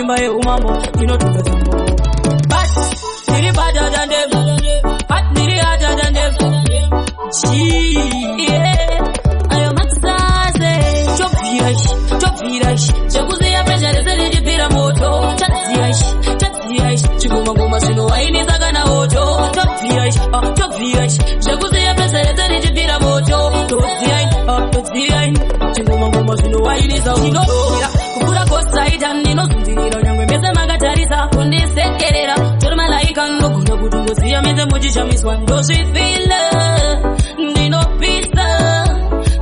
mimba yeumambo inotunga tambo. But niri better than them, but niri harder than them. Yeah, ayo matsaze chopirash chekuziya pressure zilipira moto chaziyash chiguma ngoma sino waini zakana oto chopirash chekuziya pressure zilipira moto toziyain chiguma ngoma sino waini zakana kukura kosaita ninozunzirira nyangwe mese magatarisa kundisekerera tori malaika ndogunda kuti ngoziya mese muchishamiswa ndozvifila ndinopisa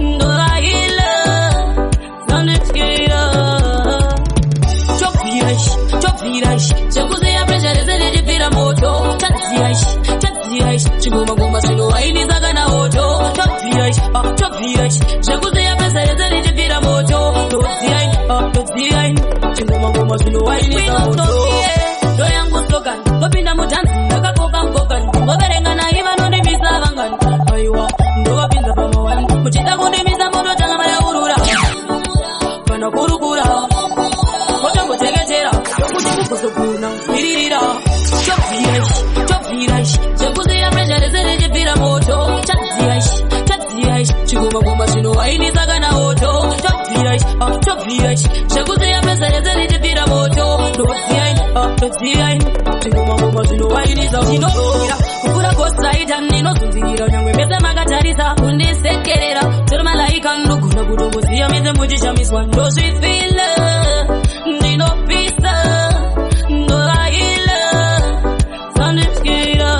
ndoraila zanetskira chopirash chekuziya pressure zilipira moto chaziyash chiguma ngoma sino waini zakana oto chopirash chekuziya pressure zilipira moto toziyain chingoma ngoma sino waini zakana ndo yangu slogan ndopinda mutanzi ndakakoka mkokan ngoverenga nayi vanondimisa vangani aiwa ndovapinza pamawani muchida kundimisa munotanga mayaurura kana kurukura motomboteketera yokuti kukuzoguna kwiririra chopirash chekuziya pressure zilipira moto chaziyash chiguma ngoma sino waini zakana oto chopirash chekuziya pressure zilipira moto toziyain chingoma ngoma sino waini zakana kukura kosaita ninozunzirira nyangwe mese magatarisa kundisekerera tori malaika ndogona kuti ngoziya mese muchishamiswa ndozvifila ndinopisa ndoraila zanetskira.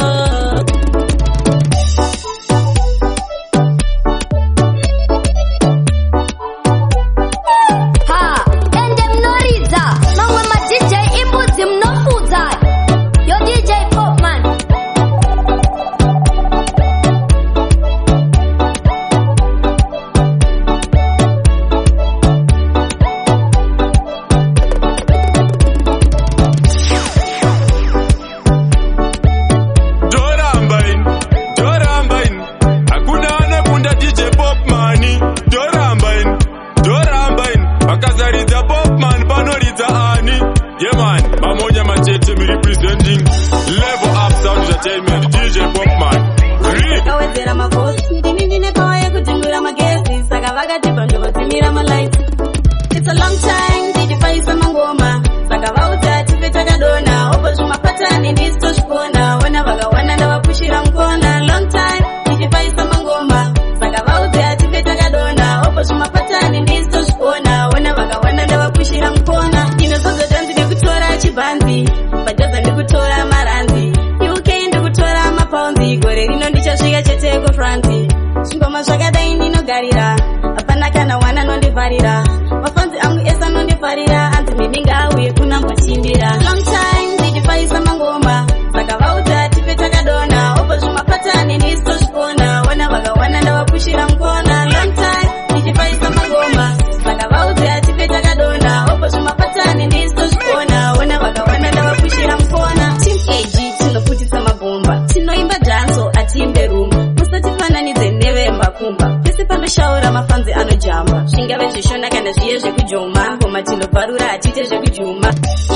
It's a long time, did you find some ngoma? Saka vauta, tipe takadona. Opo shumapatani, ndisto shpona. Wana vaga wana na wapushira mkona. Long time, did you find some ngoma? Saka vauta, tipe takadona. Opo shumapatani, ndisto shpona. Wana vaga wana na wapushira mkona. Inozozo danzi ndikutora chibanzi. Bajaza ndikutora maranzi. UK ndikutora mapounzi. Gore rino ndichasvika cheteko franzi. Zvingoma zvakadai ndinogarira. Apana kana wana nondivharira. Mafanzi angu esa nondivharira. Anzi meninga auye kuna mbochimbira. Long time ndichifaisa mangoma. Saka vauta tipe takadona. Opo zvimapatani ndisto shpona. Wana vaga wana ndavapushira mkona. Long time ndichifaisa mangoma. Saka vauta tipe takadona. Opo zvimapatani ndisto shpona. Wana vaga wana ndavapushira mkona. Team AG tinoputisa mabomba. Tinoimba danso atiimbe rumba. Musatifananidze nevemba kumba. Pese panoshaura mafanzi anojamba. Zvingave zvishona kana zviye zvekujoma. Ngoma tinobvarura atite zvekujuma.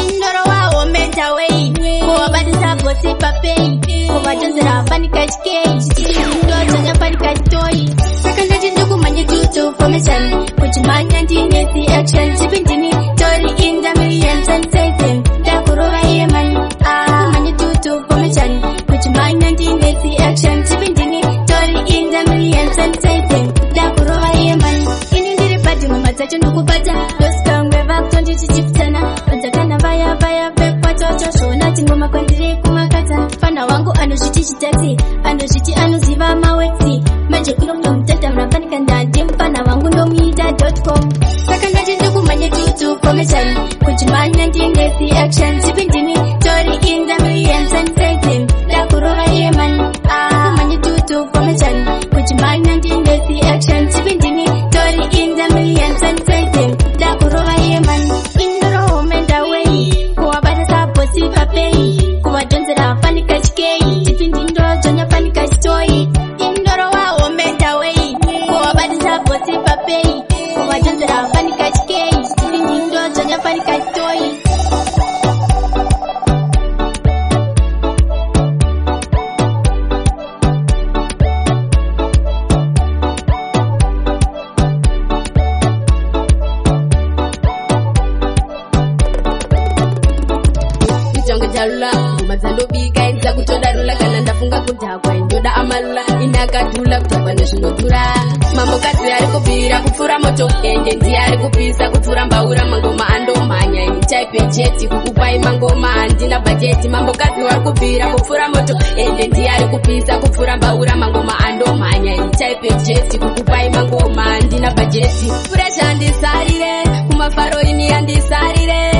Indoro wawo mental way. Kuvabatisa bosi papei. Kuvatonzera fanika chikei. Chichindo chanya fanika chitoi. Saka ndati ndokumanye tutu formation. Kuchimanya ndine the action. Chipindini tori in the millions and taken. Dakurova yeman. Kumanye tutu formation. Kuchimanya ndine the action. Chipindini tori in the millions and taken. Dakurova yeman. Ini ndiri pati mumatacho ndokupata. Loskangwe vakutondi chichiputana. Antakana vaya vekwachocho. Shona tingoma kwandiri kumakata. Fana wangu anozviti chitati. Anozviti anoziva mawetsi. Manje kulo mnomutata mnafanika ndandi. Mfana wangu ndomuita.com. Saka ndati ndokumanye tutu formation. Kuchimanya ndine the action. Chipindini tori in the millions and taken. Dakurova yeman. Kumanye tutu formation. Kuchimanya ndine the action. Chipindini tori in the millions and taken. Dakurova yeman. Indoro mental way. Kuvabatisa bosi papei. Kuvatonzera fanika chikei. Chipindini ndo chonya fanika chitoi. Indoro wawo mental way. Kuvabatisa bosi papei. Kuvatonzera fanika chikei. Chipindini ndo chonya fanika chitoi. jalula ngoma dzandobika inza kutodarula kana ndafunga kudhakwa indoda amalula inakadhula kutamba nezvinodhura mambokadzi ari kubvira kupfuura moto ende ndiye ari kupisa kupfuura mbaura mangoma andomhanya ini type yejeti kukupai mangoma handina bhajeti mambokadzi wari kubvira kupfuura moto ende ndiye ari kupisa kupfuura mbaura mangoma andomhanya ini type yejeti kukupai mangoma handina bhajeti fresh handisarire kumafaro ini handisarire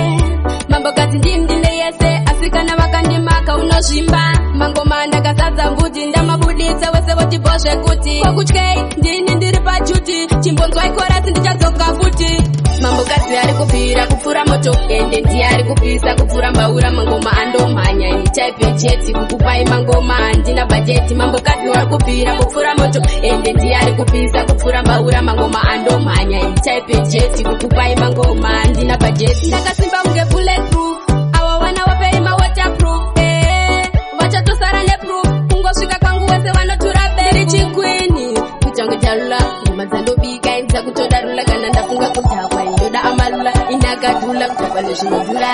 mambokadzi ndimdine yese asikana vakandimaka unozvimba mangoma ndakasadza mbudzi ndamabuditsa wese votibhozve kuti kokutyei ndini ndiri pajuti chimbonzwai korasi ndichadzoka futi mambokadzi ari kubvira kupfuura moto ende ndiye ari kupisa kupfuura mbaura mangoma andomhanya ini type yejeti kukupai mangoma handina bhajeti mambokadzi wari kubvira kupfuura moto ende ndiye ari kupisa kupfuura mbaura mangoma andomhanya ini type yejeti kukupai mangoma handina bhajeti ndakasimba kunge bulletproof ava vana vapeima waterproof vachatosara neproof kungosvika kwangu wese vanotura beri chikwini kutange jalula ngoma dzandobika inza kutodarula kana ndafunga kudhakwa indoda amalula inakadhula kutamba nezvinodhura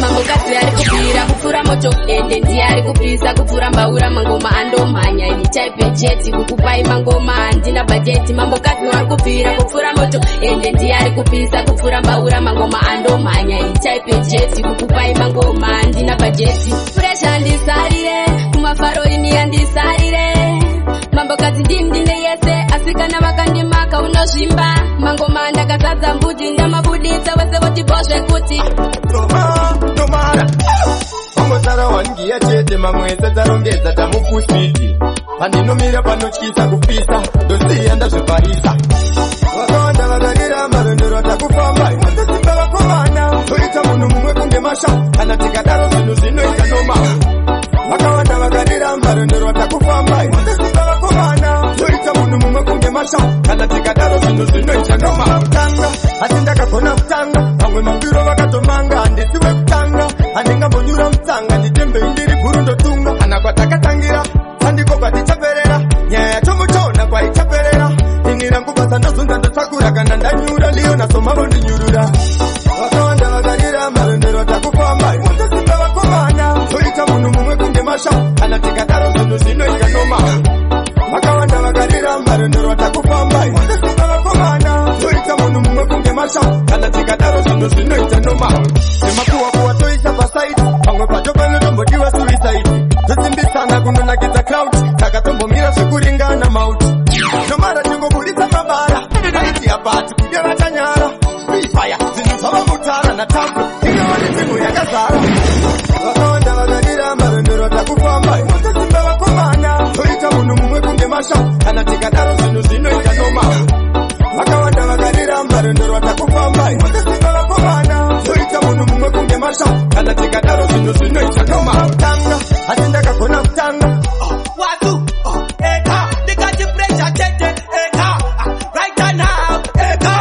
mambokadzi ari kubvira kupfuura moto ende ndiye ari kupisa kupfuura mbaura mangoma andomhanya ini type yejeti kukupai mangoma handina bhajeti mambokadzi wari kubvira kupfuura moto ende ndiye ari kupisa kupfuura mbaura mangoma andomhanya ini type yejeti kukupai mangoma handina bhajeti fresh handisarire kumafaro ini handisarire mambokadzi ndimdine yese asikana vakandimaka unozvimba mangoma ndakazadza mbudzi ndamabuditsa wese votibhozve kuti tomara vangosara wangiya chete mamwese tarongedza tamupusiti pandinomira panotyisa kupisa ndosiya ndazvivharisa vakawanda vakarira marondero atakufamba imwatosimba vakomana toita munhu mumwe kunge masha kana tikadaro zvinhu zvinoita noma vakawanda vakarira marondero atakufamba imwatosimba vakomana toita munhu mumwe kunge masha kana tikadaro zvinhu zvinoita noma kutanga asi ndakagona kutanga vamwe mambiro vakatomanga handisiwe kutanga handingambonyura mutsanga nditembei ndiri guru ndotunga kana kwatakatangira sandiko kwatichaperera nyaya yacho muchaona kwaichaperera inira ngubasa ndozunza ndotsakura kana ndanyura liyo nasomavo ndinyurura vakawanda vakarira marondero takufamba imwatosimba vakomana toita munhu mumwe kunge masha kana tikadaro zvinhu zvinoita noma vakawanda vakarira marondero takufamba imwatosimba vakomana toita munhu mumwe kunge masha kana tikadaro zvinhu zvinoita noma nemakuwakuwa toisa pasaidi pamwe pacho panotombodiwa suicide tosimbisana kundonakidza crowd saka tombomira zvekuringana mauti nomara tingobuditsa mabara aiti apati kudeva chanyara ifaya zvinhu zvava mutara natambo ingavane timu yakazara vakawanda vakarira marondero takufamba imwatosimba vakomana toita munhu mumwe kunge masha kana tikadaro zvinhu zvinoita noma vakawanda vakarira marondero takufamba imwatosimba vakomana toita munhu mumwe kunge masha kana tikadaro zvinhu zvinoita noma kutanga asi ndakagona kutanga Wazoo, eka, ndikati pressure tete, eka, right now, eka.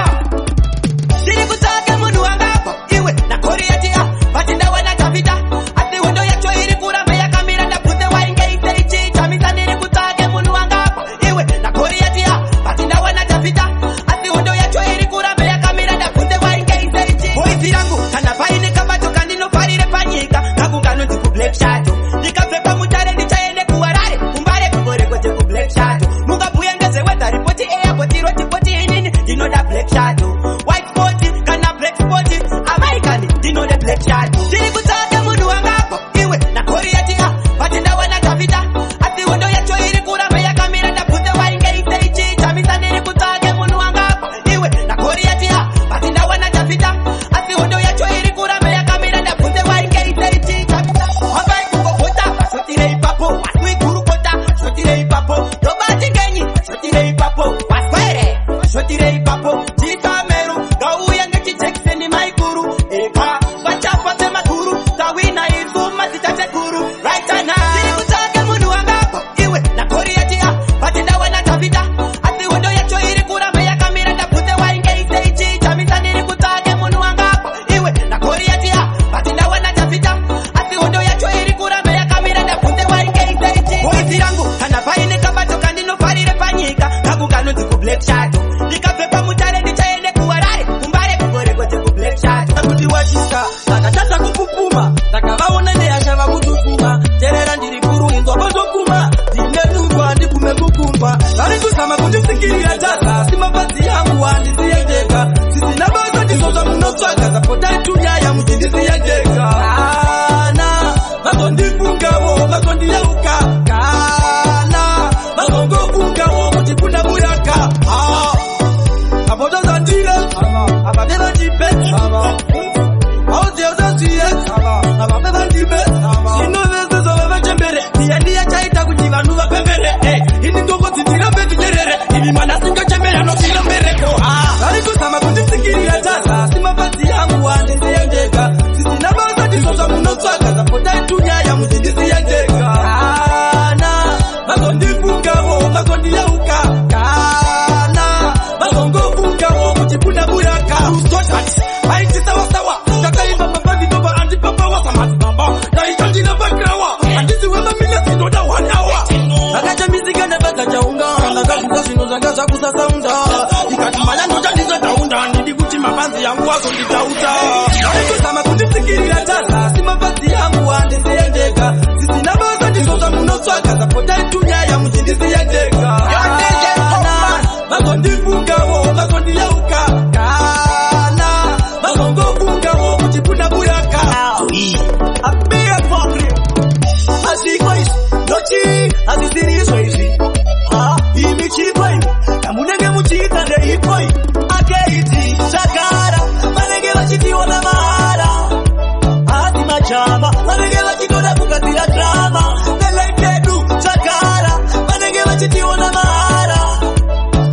Ndiri kutsvake munhu wangapa, iwe nakoriyati bati ndawana Davida, asi hondo yacho iri kuramba yakamira ndabvunze waingeite ichiitamisa. Ndiri kutsvake munhu wangapa, iwe nakoriyati bati ndawana Davida, asi hondo yacho iri kuramba yakamira ndabvunze waingeite ichi. Boizi rangu kana paine kabato kandinofarire panyika, kangu kanonzi kuBlack Shadow. Ndikabvepa mutare ndichaende kuwarare kumbare kuborekote kuBlack Shadow. Mukabhuya ngezveweather report airport roti inini ndinoda Black Shadow. White spot kana black spot American ndinoda Black Shadow. Ndiri kutsvaka munhu wangapa, iwe nakoriyati bati ndawana Davida, asi hondo yacho iri kuramba yakamira ndabvunze waingeite ichiitamisa. Ndiri kutsvaka munhu wangapa, iwe nakoriyati bati ndawana Davida, asi hondo yacho iri kuramba yakamira ndabvunze waingeite ichiitamisa. Hambai kungogota shotirei ipapo, waswi kurukota shotirei ipapo, ndobati ngenyi shotirei ipapo, waswere shotirei ipapo. Chikameru ngauya ngechijekiseni maikuru, eka vachapa semakuru tawina isu mazitatekuru right now. Ndiri kutsvake munhu wangapa, iwe nakoriyati bati ndawana Davida, asi hondo yacho iri kuramba yakamira ndabvunze waingeite ichiitamisa. Ndiri kutsvake munhu wangapa, iwe nakoriyati bati ndawana Davida, asi hondo yacho iri kuramba yakamira ndabvunze waingeite ichi. Boizi rangu kana paine kabato kandinofarire panyika, kangu kanonzi kuBlack Shadow. Ndikabvepa mutare ndichaende kuwarare kumbare kuborekote kuBlack Shadow. Kuti wachisa takatasa kupupuma takavaona nehasha vaku kutisikirira tasa si mavazi yangu handisiyendeka sisina basa ndizozva munotsvaga zapotai tunyaya muchindisiyendeka kana vazondifungavo vazondiyeuka kana vazongofungawo kuti kuna muyaka apotozandire avavevandipet auziozaziyet avavevandipet inovezezovavachembere ndiyandiya chaita kuti vanhu vapembere ini ndongodzidzirambe tinyerere ivi mwana singachembere anofira mbereko vari kuzama kundisikirira tasa si mavazi yangu handisiyendeka sisina basa ndizozva munotsvaga zapotai tunyaya muchindisiyendeka kana vazondifungavo vazondiyeuka kana vazongofungawo kuti kuna muyaka vaitisawasawa takaimba mabandinova andipapawasamadzibaba ndaitandina bagrawa handisiwemamile zinoda 1 hour vakachamizika nevagachaungana kakuza zvinhu zvanga zvakusasaunda ikati manya ndochandizadaunda ndidi kuti mabanzi yangu azonditauta vaikuzama kundisikirira tasa si mabanzi yangu handisiyendeka sisina basa ndizozva munotsvaga zapotai tunyaya muchindisiyendeka vazondifungavo vazondiyeuka kana vazongofungawo kuti kuna muyaka azviko izvi ndochii hazisirizvo izvi imi chipoi kamunenge muchiita ndeipoi akeiti zvagara vanenge vachitiona mahara hasi majama vanenge vachitoda kugadzira drama nelekedu zvagara vanenge vachitiona mahara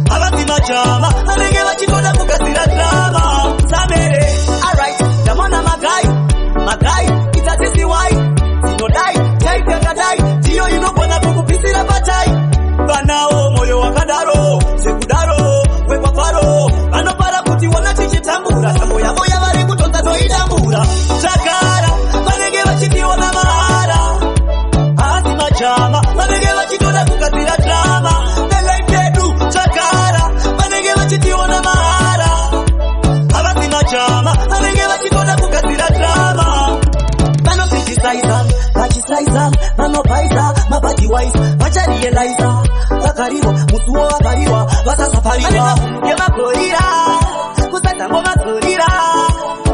havasi majama vanenge vachitoda kugadzira drama samere alright ndamona magai itatisiwai zinodai taitekadai ndiyo inogona kukupisira patai vanawo moyo wakadaro sekudaro wekwafaro vanopara kuti wona tichitambura tambo yavo yavari kutonza toidambura zvagara vanenge vachitiona mahara hasi majama vanenge vachitoda kugadzira drama nelekedu zvagara vanenge vachitiona mahara havasi majama vanenge vachitoda kugadzira drama vanokritisaiza vachisaiza vanobhaisa mabhadhiwaisa vacharielaiza vakariwa musuwo vakariwa vasasapariwa yevagorira kusatambo vagorira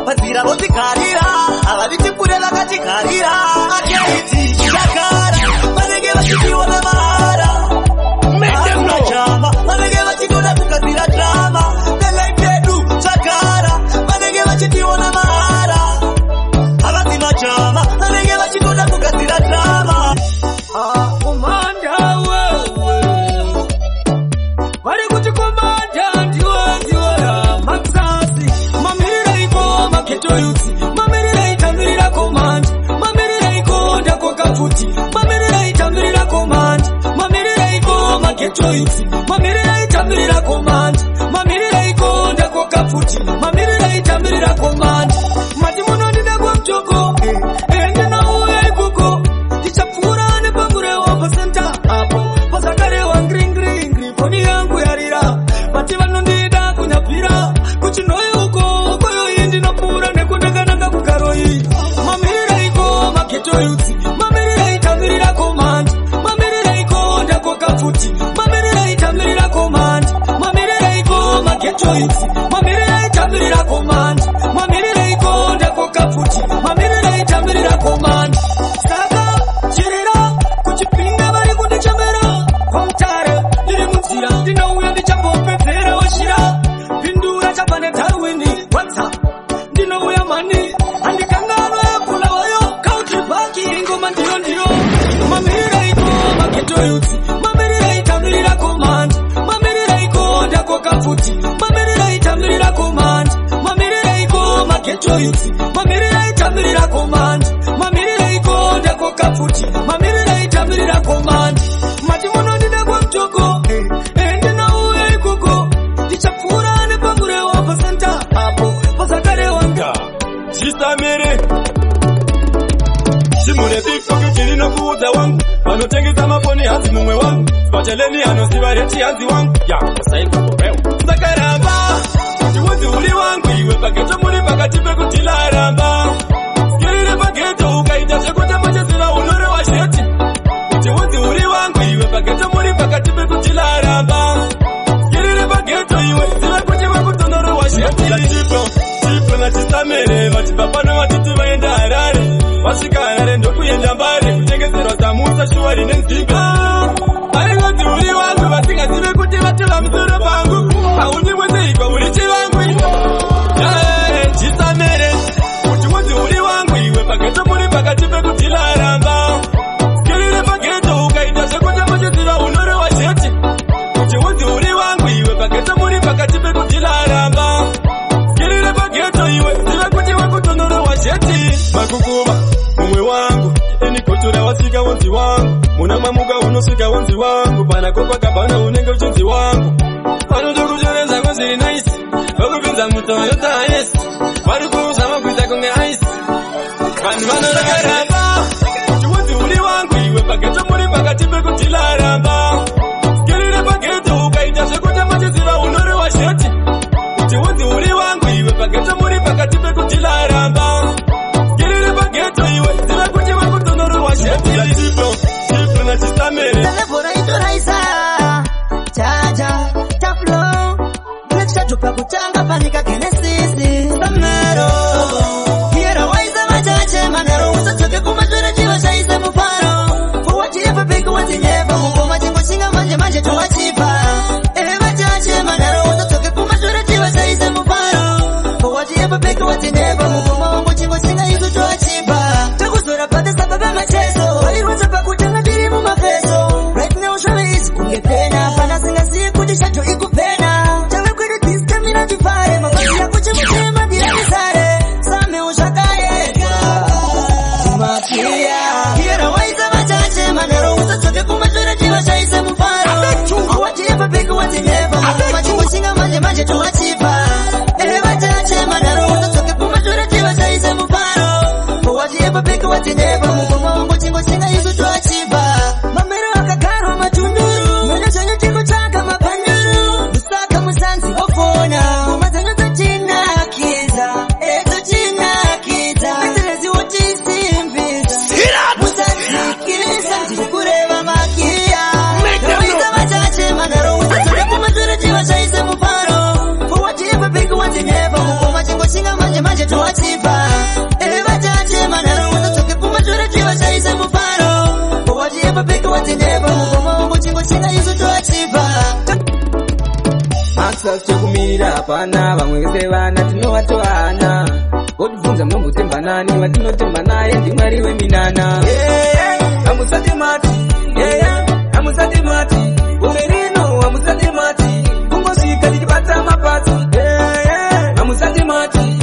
vadzira votigarira havavitipure vakatigarira akeiti zvagara vanenge vachitiona mahara majama vanenge vachitoda kugadzira drama nelekedu zvagara vanenge vachitiona mahara havasi majama vanenge vachitoda kugadzira drama komanda wewe vari kuti komanda ndiwe maksasi mamirira iko maketo yutsi mamirira itamirira komanda mamirira iko ndakokafuti mamirira itamirira komanda mamirira iko maketo yutsi mamirira itamirira komanda mamirira iko ndakokafuti mamirira itamirira komanda mati munondida kwa mtoko ndinauya ikoko ndichapfuura nepangurewa pasenta apo pasakarewa ngringringri foni yangu yarira vati vanondida kunyapira kuchinoi uko koyoyi ndinopfuura nekudangananga kugaroyi mamirira iko maketo yutsi mamirira itamirira komanda mamirira iko ndakokafuti mamirira itamirira komanda mamirira iko maketo yutsi mamirira itamirira komanda mamirira iko ndakokafuti mamirira itamirira komanda saka chirira kuchipinga vari kundichemera kwamutare ndiri munzira ndinouya ndichambopepera washira pindura chapane darwini whatsapp ndinouya mani handikanganwa yakula wayo kautibaki ingoma ndiyo mamirira iko maketo yutsi mamirira itamirira komanda mamirira iko ndakokafuti mamirira itamirira komanda mamirira iko maketo yutsi mamirira itamirira komanda mamirira iko ndakokafuti mamirira itamirira komanda mati munondida kwa mtoko ndinauya ikoko ndichapfuura nepangurewa pasenta apo pasakarewa chisamere simurebikoke chiri nokuudza wangu vanotengesa mafoni hanzi mumwe wangu spacheleni anosiva reti hanzi wangu yasaikakoreo sakaramba chiudzi uri wangu iwe pageto muri pakati pekutilaramba skirire pageto ukaita zvekutamba chesina unore washeti chiudzi uri wangu iwe pageto muri pakati pekutilaramba vachibva pano vachiti vaenda Harare, vasvika Harare ndokuenda mbare kutengeserwa samusa shuwa rine nzimbe. Varingoti uri wangu vasingazive kuti vatova musoro pangu, hauni mweseikwa uri chivangu. Chisamere kuti unzi uri wangu iwe, pageto muri pakati pekudzilaramba. Skirire pageto ukaita zvekuti muchiziva unorowa chete, kuti unzi uri wangu iwe, pageto muri pakati pekudzilaramba. Skirire pageto iwe, zive kuti wakutonorowa chete. Makukuva mumwe wangu enikotora wasvika unzi wangu, muna mamuka unosvika unzi wangu, pana kopakabana unenge uchinzi wangu. Vanotokutoreza kwezviri nice, vakupinza mutoyota yes, vari kuzama kuita kunge ice. Vanhu vanorakaramba kuti unzi uri wangu iwe, pageto muri pakati pekudzilaramba. Skirire pageto ukaita zvekuti muchiziva unorowa chete, kuti unzi uri wangu iwe, pageto muri pakati pekudzilaramba. Skirire pageto iwe, zive kuti wakutonorowa chete. Chipro na chisamere telefona itoraisa chaja taplo nechatopa kutanga panika Genesis samero hiera waiza machache manaro usatoke kumatwera chiva chaise muparo for what you ever big what you never mukoma chingo chinga manje towachipa machache manaro usatoke kumatwera chiva chaise muparo for what you ever big what you never mukoma wangu chingo chinga izo towachipa takuzora pata sababu machezo waliruza pakutanga diri mumafeso right now shave is kungepena pana singasi kuti shato ikupena tawe kwedu distamina tifare mabasi yako chemutema diramisare same ushakayeka makia hiera waiza machache manero usatoke kumatwera chiva chaise mufaro awatiyepa big watineva mukoma chingo chinga manje towachipa machache manero usatoke kumatwera chiva chaise mufaro awatiyepa big watineva mukoma wangu chingo chinga izo towachipa mamero akagarwa matunduru mwana chanyo chiko chaka mapanduru musaka musanzi ofona kumadzanyo dzochina kiza dzochina kiza metelezi wotisimbiza musadzikisa ndiri kureva makia waiza machache manaro usatoke kumatwera chiva chaise mufaro for what you ever big what you never mukoma chingo chinga manje towachipa machache manaro usatoke kumatwera chiva chaise mufaro for what you ever big what you never mukoma wangu chingo chinga izo towachipa. Access chokumirira hapana, vamwe vese vana tinovatovana. Wotibvunza munombotemba nani, watinotemba naye ndimwari weminana. Hamusati mati, hamusati mati, gore rino hamusati mati, kungosvika tichibata mapatsi. Hamusati mati,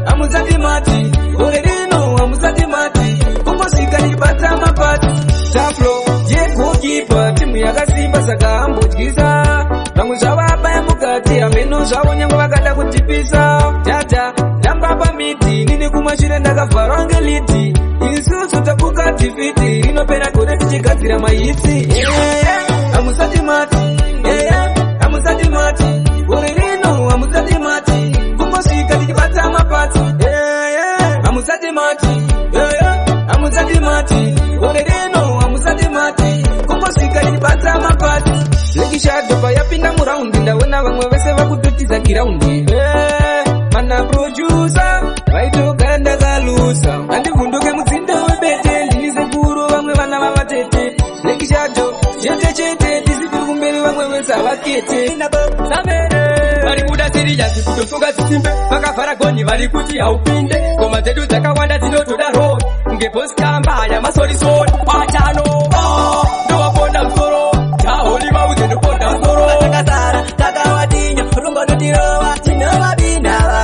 hamusati mati, gore rino hamusati mati, kungosvika tichibata mapatsi. Taplo goalkeeper timu yakasimba saka hambodyisa, vamwe zvavabaya mukati hameno zvavo nyange vakada kutipisa. Tata tamba pamiti nini kumashure ndakavharwa ngeliti, isusu tapuka tifiti rinopera gore tichigadzira mahitsi. Hamusati mati, hamusati mati, gore rino hamusati mati, kungosvika tichibata mapatsi. Hamusati mati, hamusati mati, gore rino hamusati mati, kungosvika tichibata mapatsi. Lekishadhopa yapinda muraundi ndaona vamwe vese vakutotiza giraundi. Mana producer vaitogara ndakalusa, handivhunduke mudzindo webete ndini sekuru vamwe vana vavatete. Lekishadho chete tisipiri kumberi vamwe vese havakete. Samere vari kuda siriyasi kutosunga zisimbe, vakavhara gonhi vari kuti haupinde. Ngoma dzedu dzakawanda dzinotoda road kunge posikamba yamasorisori patano ndowaponda musoro taholi vauze ndoponda musoro takazara takavatinya rungonotirova tinovabinava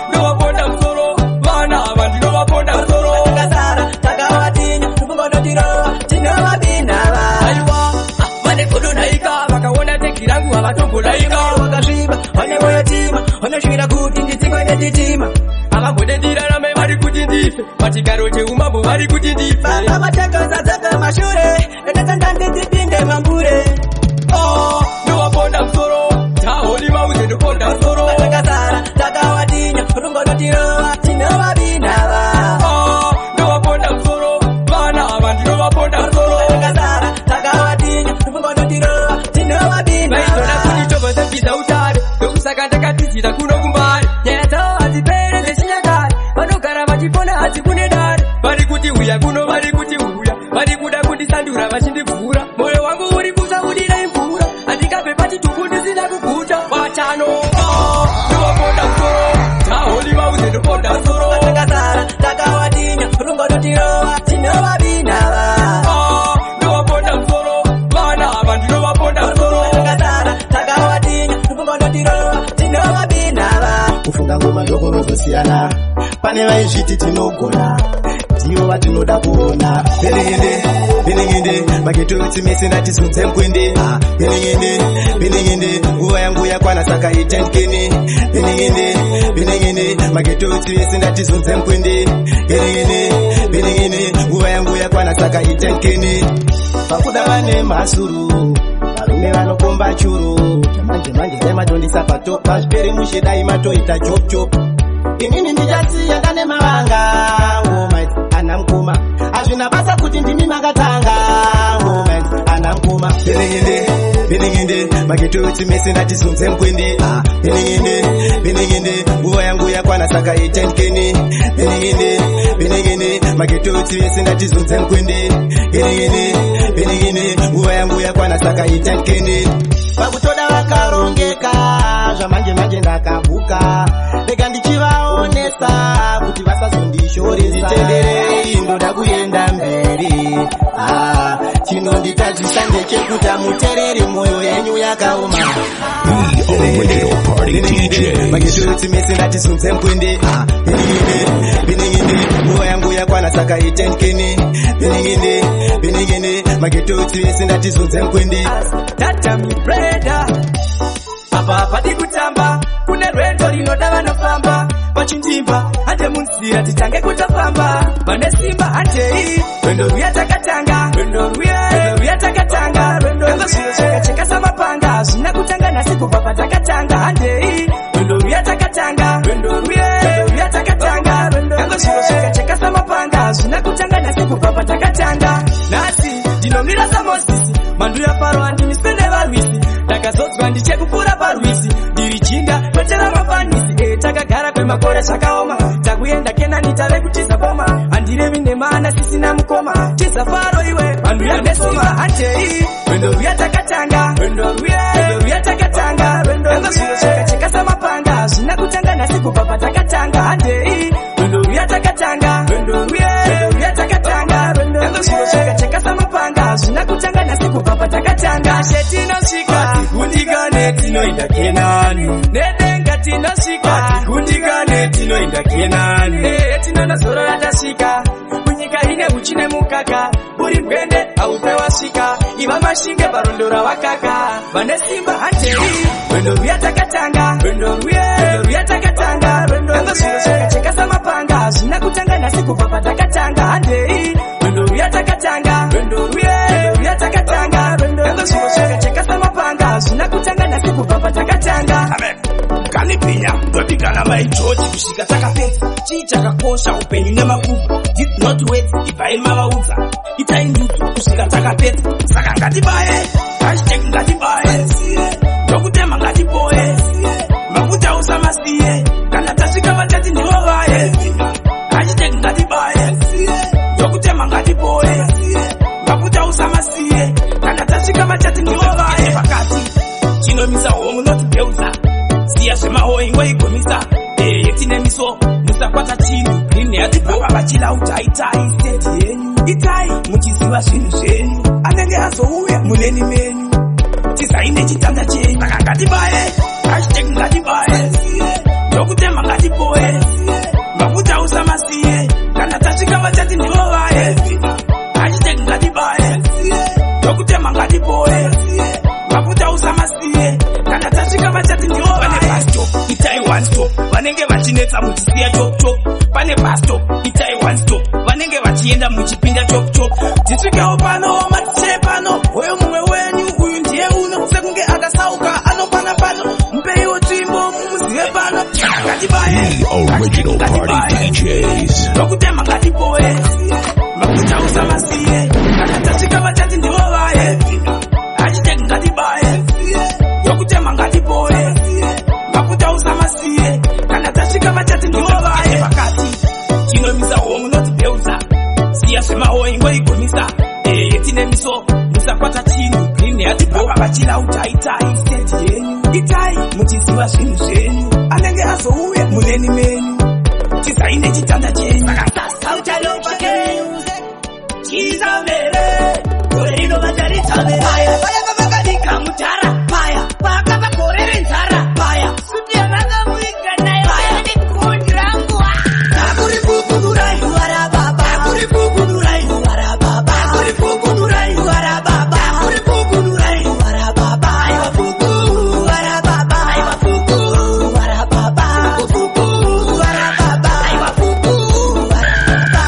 ndowaponda musoro vana ava ndinovaponda musoro takazara takavatinya rungonotirova tinovabinava aiwa vane godonaika vakaona teki rangu havatombonaika vakasviba vane voyatima vanosvira kuti nditsikwe netitima avambodendira vari kuti ndife pachigaro cheumambo vari kuti ndife vavatakazadzaka mashure ndakatandanditipinde mambure ndowaponda musoro taholi vauze ndoponda musoro takazara takavatinya rungonotirova tinovabinava ndowaponda musoro vana ava ndinovaponda musoro takazara takavatinya rungonotirova tinovabinava vaizona kuti tobva sepidza utare ndokusaka ndakatizira kuno kumbari nyaya dzavo hadzipere dzechinyaa kundisina kukuta watano ndoponda soro taoli vauze ndoponda soro takazara takawadinya rungodotirowa tinovabinava ndoponda soro vana ava ndinovaponda soro takazara takawadinya rungodotirowa tinovabinava kufunga ngoma ndokorozosiyana pane vaizviti tinogona ndiyo vatinoda kuona benengende maketotsi mese ndatizunze mkwende benengende nguva yangu yakwana saka itendkeni benengende maketotsi mese ndatizunze mkwende benengende nguva yangu yakwana saka itendkeni pakuda vane masuru varume vanokomba churu chamanje nematondisa patopa zviperi mushedai matoita chopchop inini ndichasiya ndane mavanga ana mkoma hazvina basa kuti ndimi makatanga ana mkoma benengende maketotsi mese ndatizunze mkwende benengende nguva yangu yakwana saka itendkeni benengende maketotsi mese ndatizunze mkwende benengende nguva yangu yakwana saka itendkeni pakutoda vakarongeka zvamanje ndakabuka rega ndichivaonesa kuti vasazondishoresa nditenderei ndoda kuenda mberi chinonditadzisa ndechekuta mutereri mwoyo yenyu yakaoma maketotsi mese ndatizunze mkwende benengende nguva yangu yakwana saka itendkeni benengende maketotsi mese ndatizunze mkwende tata mibreda apa padi kutamba kune rwendo rinoda vanofamba pachindimba hande munzira titange kutofamba vane simba handei rwendo ruya takatanga rwendo zviro zvakacheka samapanga hazvina kutanga nasi kubva patakatanga handei rwendo ruya takatanga rwendo zviro zvakacheka samapanga hazvina kutanga nasi kubva patakatanga nasi ndinomira samozisi mandu yaparo handimisene varwisi ndakazodzwa ndichekupfuura parwisi ndiri chinda kwetera mafanisi takagara kwemakore zvakaoma takuenda kenani tave kutiza boma handirevi nemana sisina mukoma tiza faro iwe vanhu yanesima handei rwendo ruya takatanga rwendo zviro zvakacheka samapanga hazvina kutanga nasi kubva patakatanga handei rwendo ruya takatanga rwendo zviro zvakacheka samapanga hazvina kutanga nasi kubva patakatanga shetinosvika tikundikane tinoenda kenani nedenga tinosvika tikundikane tinoenda kenani tinoona zoro ratasvika kunyika ine uchine mukaka uri mbwende haupe wasvika iva mashinge parondo ravakaka vane simba handei rwendo ruya takatanga rwendo zviro zvakacheka samapanga hazvina kutanga nasi kubva patakatanga handei rwendo ruya takatanga rwendo zviro zvakacheka samapanga hazvina kutanga nasi kubva patakatanga kanipinya ndotikana maichochi kusvika takapedza chii chakakosha upenyu nemakuva did not wait ibvai mavaudza itai ndudzu kusvika takapedza saka ngatibaye hashtag ngatibaye ndokutema ngatiboye mafuta usamasiye kana tasvika vatati ndivo vaye hashtag ngatibaye ndokutema ngatiboye mafuta usamasiye kana tasvika vatati ndivo vaye pakati chinomisa homu notibeuza siya zvemahoyi ngoigomisa yetinemiso musakwata chinhu rini yatibaba vachilauta itai seti yenyu itai muchiziva zvinhu zvenyu anenge azouya muneni menyu tizaine chitanda chenyu saka ngatibaye hashtag ngatibaye ndokutema ngatiboye mafuta usamasiye kana tasvika vachati ndivo vaye hashtag ngatibaye ndokutema ngatiboye mafuta usamasiye kana tasvika vachati ndivo vaye itai one stop vanenge vachinetsa muchisiya chop pane bastop itai one stop vanenge vachienda muchipinda chop tisvikewo pano matiche pano hoyo mumwe wenyu uyu ndiye uno sekunge akasauka anopana pano mupeiwo tsvimbo mumuzive pano ngatibaye ndokutema ngatiboye mafuta usamasiye kana tasvika vachati ndivo vaye hashtag ngatibaye ndokutema ngatiboye mafuta usamasiye kana tasvika vachati ndivo vaye pakati chinomisa homu notibeuza siya zvemahoyi ngoigomisa yetinemiso musakwata chinhu green yatibaba vachilauta itai stage itai muchiziva zvinhu zvenyu anenge azouya muneni menyu chizaine chitanda chenyu saka uchalogwa kenyu chizamere gore rinovataritsamere paya paya pavakanika mudhara paya pakavakorere nzara paya suti yavakamuika nayo paya negodi rangu akuri fukunurai wara baba akuri fukunurai wara baba akuri fukunurai wara baba akuri fukunurai wara baba aiwa fuku wara baba aiwa fuku wara baba fuku wara baba aiwa fuku wara baba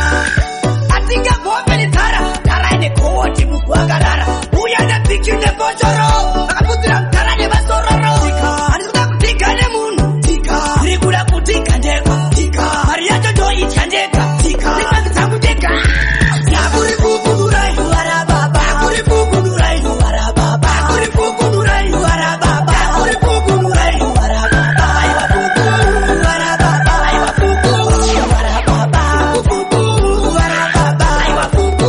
atinga bombe nzara nzara ine koti mugwagarara uya ndapikine bochoro akaputira nzara nevasororo andikuda kutika nemunhu ndikuda kutika ndega mari yacho ndoitya ndega rimani dzangu ndega akuri fukunurai wara baba akuri fukunurai wara baba akuri fukunurai wara baba akuri fukunurai wara baba aiwa fuku wara baba aiwa fuku wara baba fuku wara baba aiwa fuku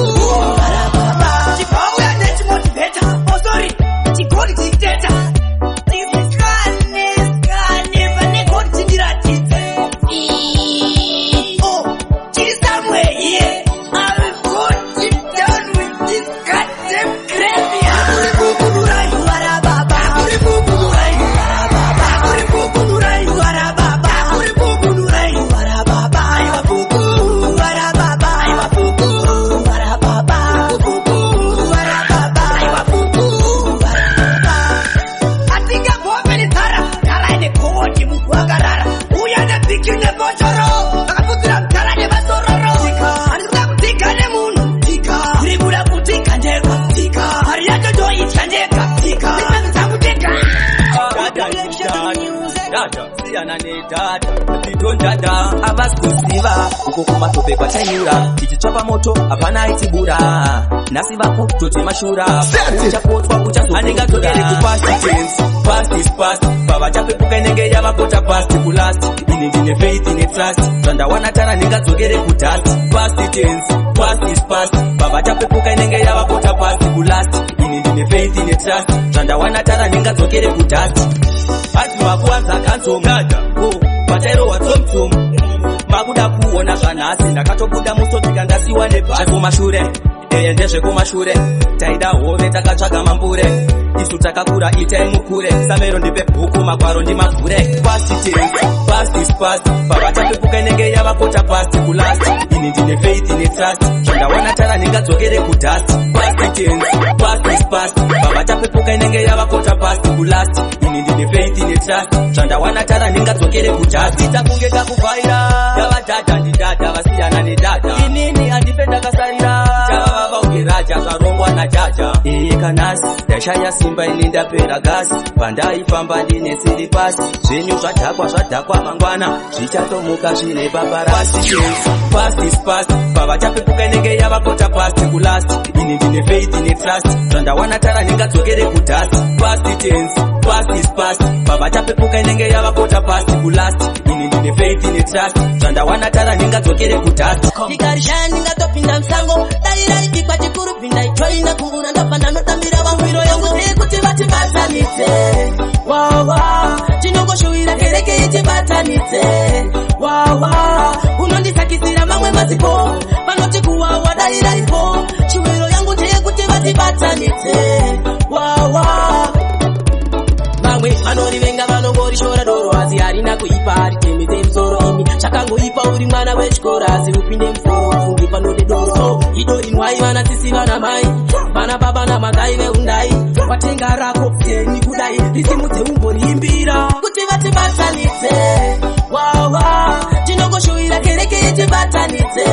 wara baba chipauya nechimotiveta sorry chigodi chiteta skane pane godi chindiratidze chiri somewhere here I'm going down with this goddamn crazy akuri fukunurai wara baba akuri fukunurai wara baba akuri fukunurai wara baba akuri fukunurai wara baba aiwa fuku wara baba aiwa fuku wara baba fuku wara baba aiwa fuku wara baba atinga bombe nzara nzara ine koti mugwagarara uya ndapikine bochoro akaputira nzara nevasororo andikuda kutika nemunhu ndikuda kutika ndega mari yacho ndoitya ndega rimani dzangu ndega dada siyana nedada ndidondada havasi kuziva uko kumatope kwachanyura tichitsvapa moto hapana aitibura nhasi vakutoti mashura uchapotwa uchazanengadzokere kupasti tense past is past pavachapepuka inenge yavakota past kulast ini ndine faith ine trust zvandawana tara ndingadzokere kudust past tense past is past pavachapepuka inenge yavakota past kulast ini ndine faith ine trust zvandawana tara ndingadzokere kudust hati makuwadza kanzomnada patairohwa tsomtsomu makuda kuona zvanhasi ndakatobuda musodzika ndasiwa nebhasi kumashure ndezvekumashure taida hove takatsvaga mambure isu takakura itai mukure samero ndipe bhuku magwaro ndimavhure past tense past is past pavachapepuka inenge yavakota past kulast ini ndine faith ine trust zvandawana tara ndingadzokere kudust past tense past is past pavachapepuka inenge yavakota past kulast ini ndine faith ine trust zvandawana tara ndingadzokere kudust itakunge kakuvhaira yavadhadha ndidhadha vasiyana nedhadha inini handife ndakasarira vaugeraja zvarongwa najaja kanasi ndashaya simba ini ndapera gasi pandaifamba ndine siri pasi zvenyu zvadhakwa mangwana zvichatomuka zvine paparasi past is past pavachapepuka inenge yavakota past kulast ini ndine faith ine trust zvandawana tara ndingadzokere kudust past tense past is past pavachapepuka inenge yavakota past kulast ini ndine faith ine trust zvandawana tara ndingadzokere kudust ndikarisha ndingatopinda musango dariraripikwa chikuru pinda ichoina kungura ndapanda notambira vangwiro yangu ndekuti vatibatanidze wawa tinongoshuwira kereke itibatanidze wawa unondisakisira mamwe mazipo vanoti kuwawa dariraripo shuwiro yangu ndekuti vatibatanidze wawa vamwe vanorivenga vanongorishora doro asi harina kuipa haritemedze musoro imi zvakangoipa uri mwana wechikoro asi upinde musoro ufungi panode doro so idorinwai vana sisi vana mai vana baba namagai veundai watenga rako pfeni kudai risimudze umboriimbira kuti vatibatanidze wawa tinongoshuwira kereke itibatanidze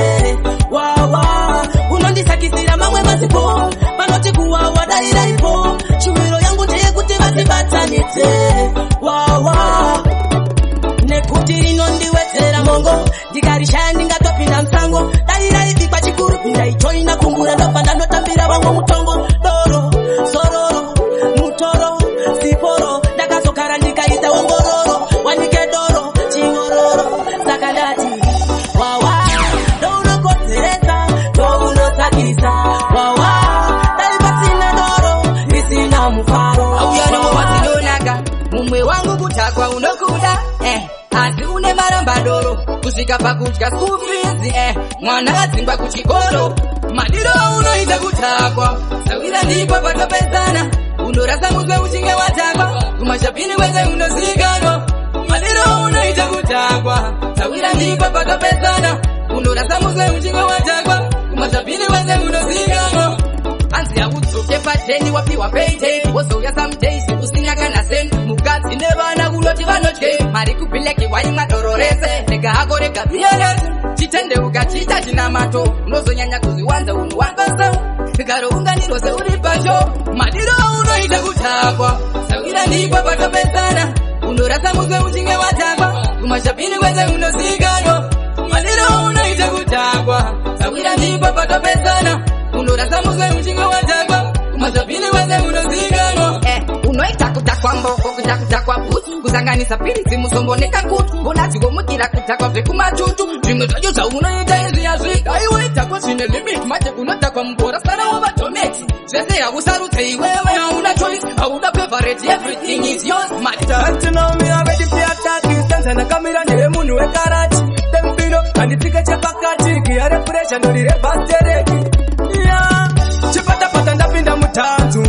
wawa unondisakisira mamwe mazipo vanoti kuwawa dariraipo shuwiro yangu ndeyekuti vatibatanidze wawa nekuti rinondiwedzera mongo ndikarishaya ndingatopinda musango dariraripikwa chikuru pinda ichoina kungura ndopanda ndotambira vamwe mutongo doro sororo mutoro siporo ndakazokara ndikaita ongororo wanike doro chingororo saka ndati wawa dounokodzeredza dounosakisa wawa dai pasina doro risina mufaro auyariwo wazinonaka mumwe wangu kutakwa unokuda asi une marambadoro kusvika pakudya school fees mwana adzingwa kuchikoro madiro unoita kutakwa sawira ndipo patopedzana unorasa muswe uchinge watakwa kumashapini kwese unozikanwa madiro unoita kutakwa sawira ndipo patopedzana unorasa muswe uchinge watakwa kumashapini kwese unozikanwa anzi yaudzoke pateni wapiwa payday wozouya somedays usina kana sen mukadzi nevana kunoti vanotye mari kubhileki waimwa doro rese rega hako rega biyarese chitendeuka chiita chinamato unozonyanya kuziwanza unhu wakosau garo unganiro seuri pasho madiro unoita kutakwa sawira ndipo patopedzana unorasa muswe uchinge watakwa kumashapini kwese unozikanwa madiro unoita kutakwa sawira ndipo patopedzana unorasa muswe uchinge watakwa kumashapini kwese unozikanwa unoita kutakwa mboko kutakwa putu kusanganisa pilisi musomboneka kutu mbonadzigomukira kutakwa zvekumatutu zvimwe zvacho zvaunoita izvi yazvika iwe takwa zvine limit manje kunotakwa mubora sara wavatometi zvese hausarudze iwewe hauna choice hauna favorite everything is yours nakamira nderemunhu wekarati tembiro handipike chepakati kiyare puresha ndori rebastereki chipatapata ndapinda mutanzu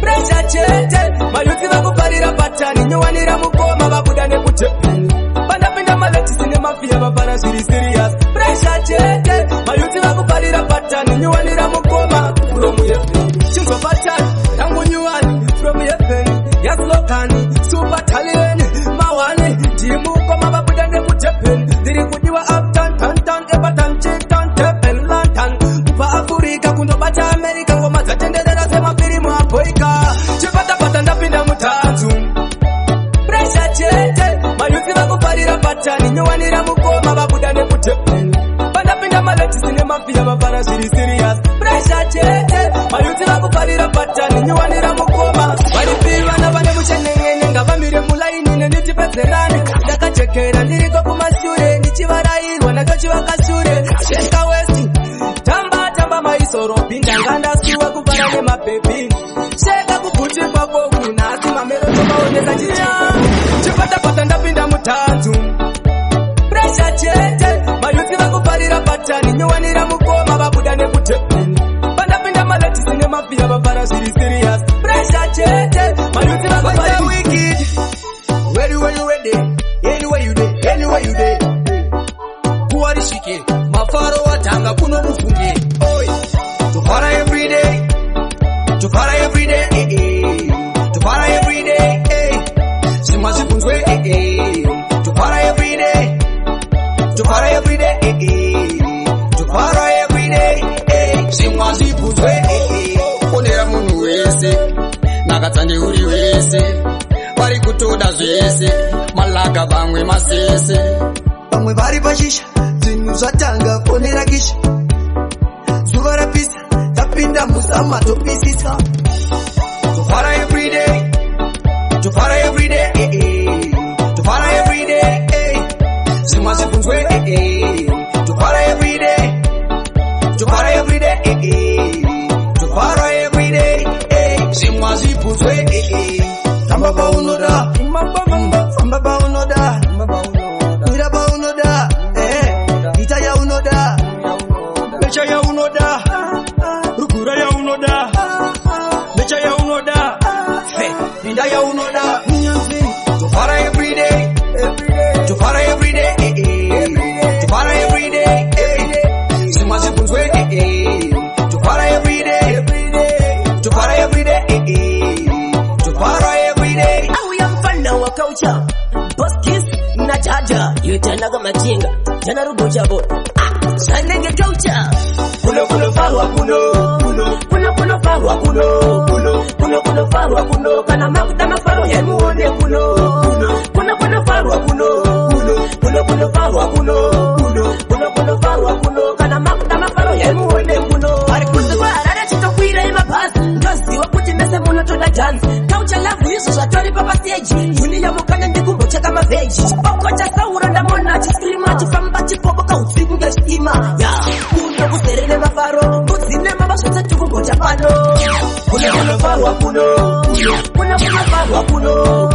presha chete mayuti vakuparira patani nyowanira mukoma vabuda nekutepeni pandapinda maletisi nemafiya vapara zviri serious presha chete mayuti vakuparira patani nyowanira mukoma from yefeni chinzwa patani tangu nyuwani from yefeni yaslokani supatalieni mawani ndimukoma vabuda nekutepeni ndiri kudiwa uptown tantan epatan chitan tepen lantan kubva afurika kundobata amerika ngoma dzatenderera semafirimu aboika chipatapata ndapinda mutanzu presha chete mayuti vakuparira patani nyowanira mukoma vabuda nekutepeni pandapinda maletisi nemafiya vapara zviri serious presha chete mayuti vakuparira patani nyowanira mukoma varipi vana vane muchenen'ene ngavamire mulaini nenditipedzerane ndakachekera ndiriko kumashure ndichivarayirwa ndakachivakashure sheka westi tamba maisoro pindanga ndasuwa kupara nemabhebhini sheka kuguti kwako kunasi mamero tomaonesa chicha chipatapata ndapinda mutanzu presha chete mayuti vakuparira patani nyowanira mukoma vabuda nekutepeni pandapinda maletisi nemafiya vapara zviri serious presha chete mayuti vakuparira wicked where you ready anywhere you dey kuwarishike mafaro watanga kuno mufunge tupara everyday tupara everyday simwazikunzwe tupara everyday simwazikunzwe onera munhu wese nakatsande uri wese vari kutoda zvese malaga vamwe masese vamwe vari pashisha zvinhu zvatanga fonera kisha zuva rapisa tapinda musama topisisa tofara everyday zimwa zikunzwe tofara everyday zimwa zikunzwe tamba paunoda famba paunoda mira paunoda ita yaunoda mecha yaunoda rugura yaunoda mecha yaunoda pinda yaunoda tofara everyday zimwa zikunzwe tofara everyday auya mfana wa kaucha boskis na jaja yutanaga matinga jana rugoja bo sanenge kaucha kuno farwa kuno farwa kuno kana makuta mafaro ya muone kuno farwa kuno farwa kuno kana makuta mafaro ya muone kuno ari kuzwa arara chitokwira imabhazi ndozi wakuti mese muno toda dance kaucha love izo zvatori papa stage dunia mukanya ndikumbo chaka maveji chipoko cha saura ndamona chiskrima chifamba chipopo kautsiku ngestima ya kuno kuserere mafaro kudzine mabasvotsa tukumbo chapano kuno farwa kuno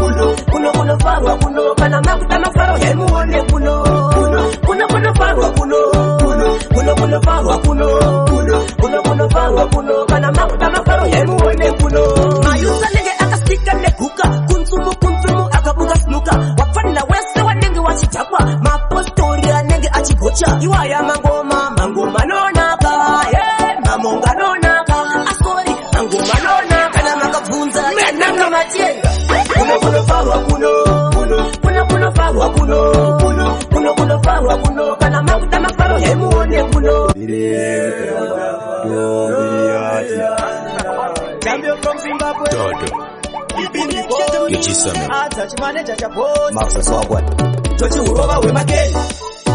iwaya mangoma nonaka mamonga nonaka asori mangoma nonaka na makavunza nanga majenga kuno farwa kuno farwa kuno farwa kuno kana makuta mafaro hemuone kuno champion from Zimbabwe Tochi urova wemakeni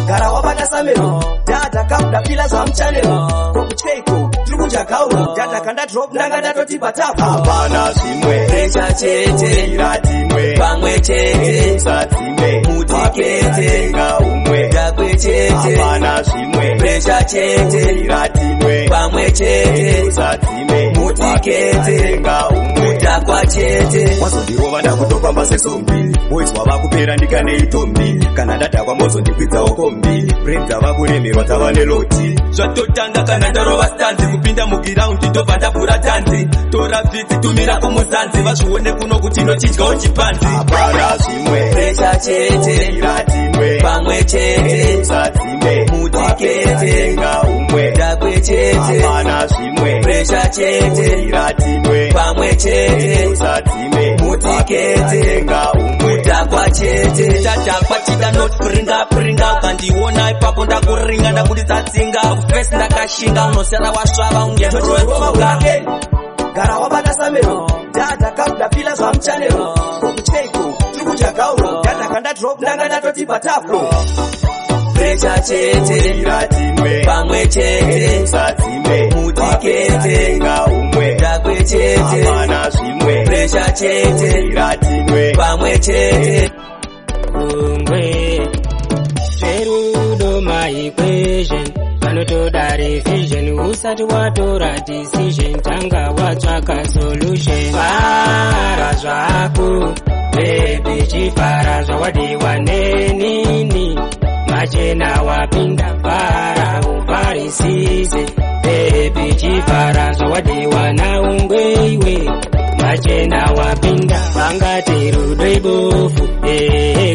gara wabata samero data kamuda pila za mchanelo kokucheko turikuchakauro data kanda drop nanga datoti patapo hapana zvimwe recha chete iratimwe pamwe chete satimwe mutikete ngaumwe dakwe chete hapana zvimwe recha chete iratimwe pamwe chete satimwe mutikete ngaumwe dakwa chete wazondirova ndakutopamba sesombi boys wavakupera ndikaneitombi kana ndadhakwa mozondikwidzawo kombi brain dzavakuremerwa dzava neloti zvatotanga kana ndarova stanzi kupinda mugiraundi ndobva ndavhura tanzi tora vhidzi tumira kumuzanzi vazvione kuno kuti nochidyawo chipanzi hapana zvimwe recha chete iratimwe pamwe chete satimwe mutikete ngaumwe dakwe chete hapana zvimwe recha chete iratimwe pamwe chete satimwe mutikete ngaumwe dakwa chete tadhakwa chida not pringa ukandiona ipapo ndakuringa ndakutitsatsinga kufesi ndakashinga unosara wasvava ungeroetuga gara wabata samero data kamuda pila za mchanelo kokucheko turikuchakauro data kanda drop nanga datoti patapo recha chete iratimwe pamwe chete satimwe mutikete ngaumwe dakwe chete hapana zvimwe recha chete iratimwe pamwe chete Ungwe Cherudo my equation Panotoda revision Usati watora decision Tanga watsvaka solution Para zvako Baby chifara zvawadiwa nenini Machena wapinda para uparisise Baby chifara zvawadiwa naungweiwe Machena wapinda vangati rudo ibofu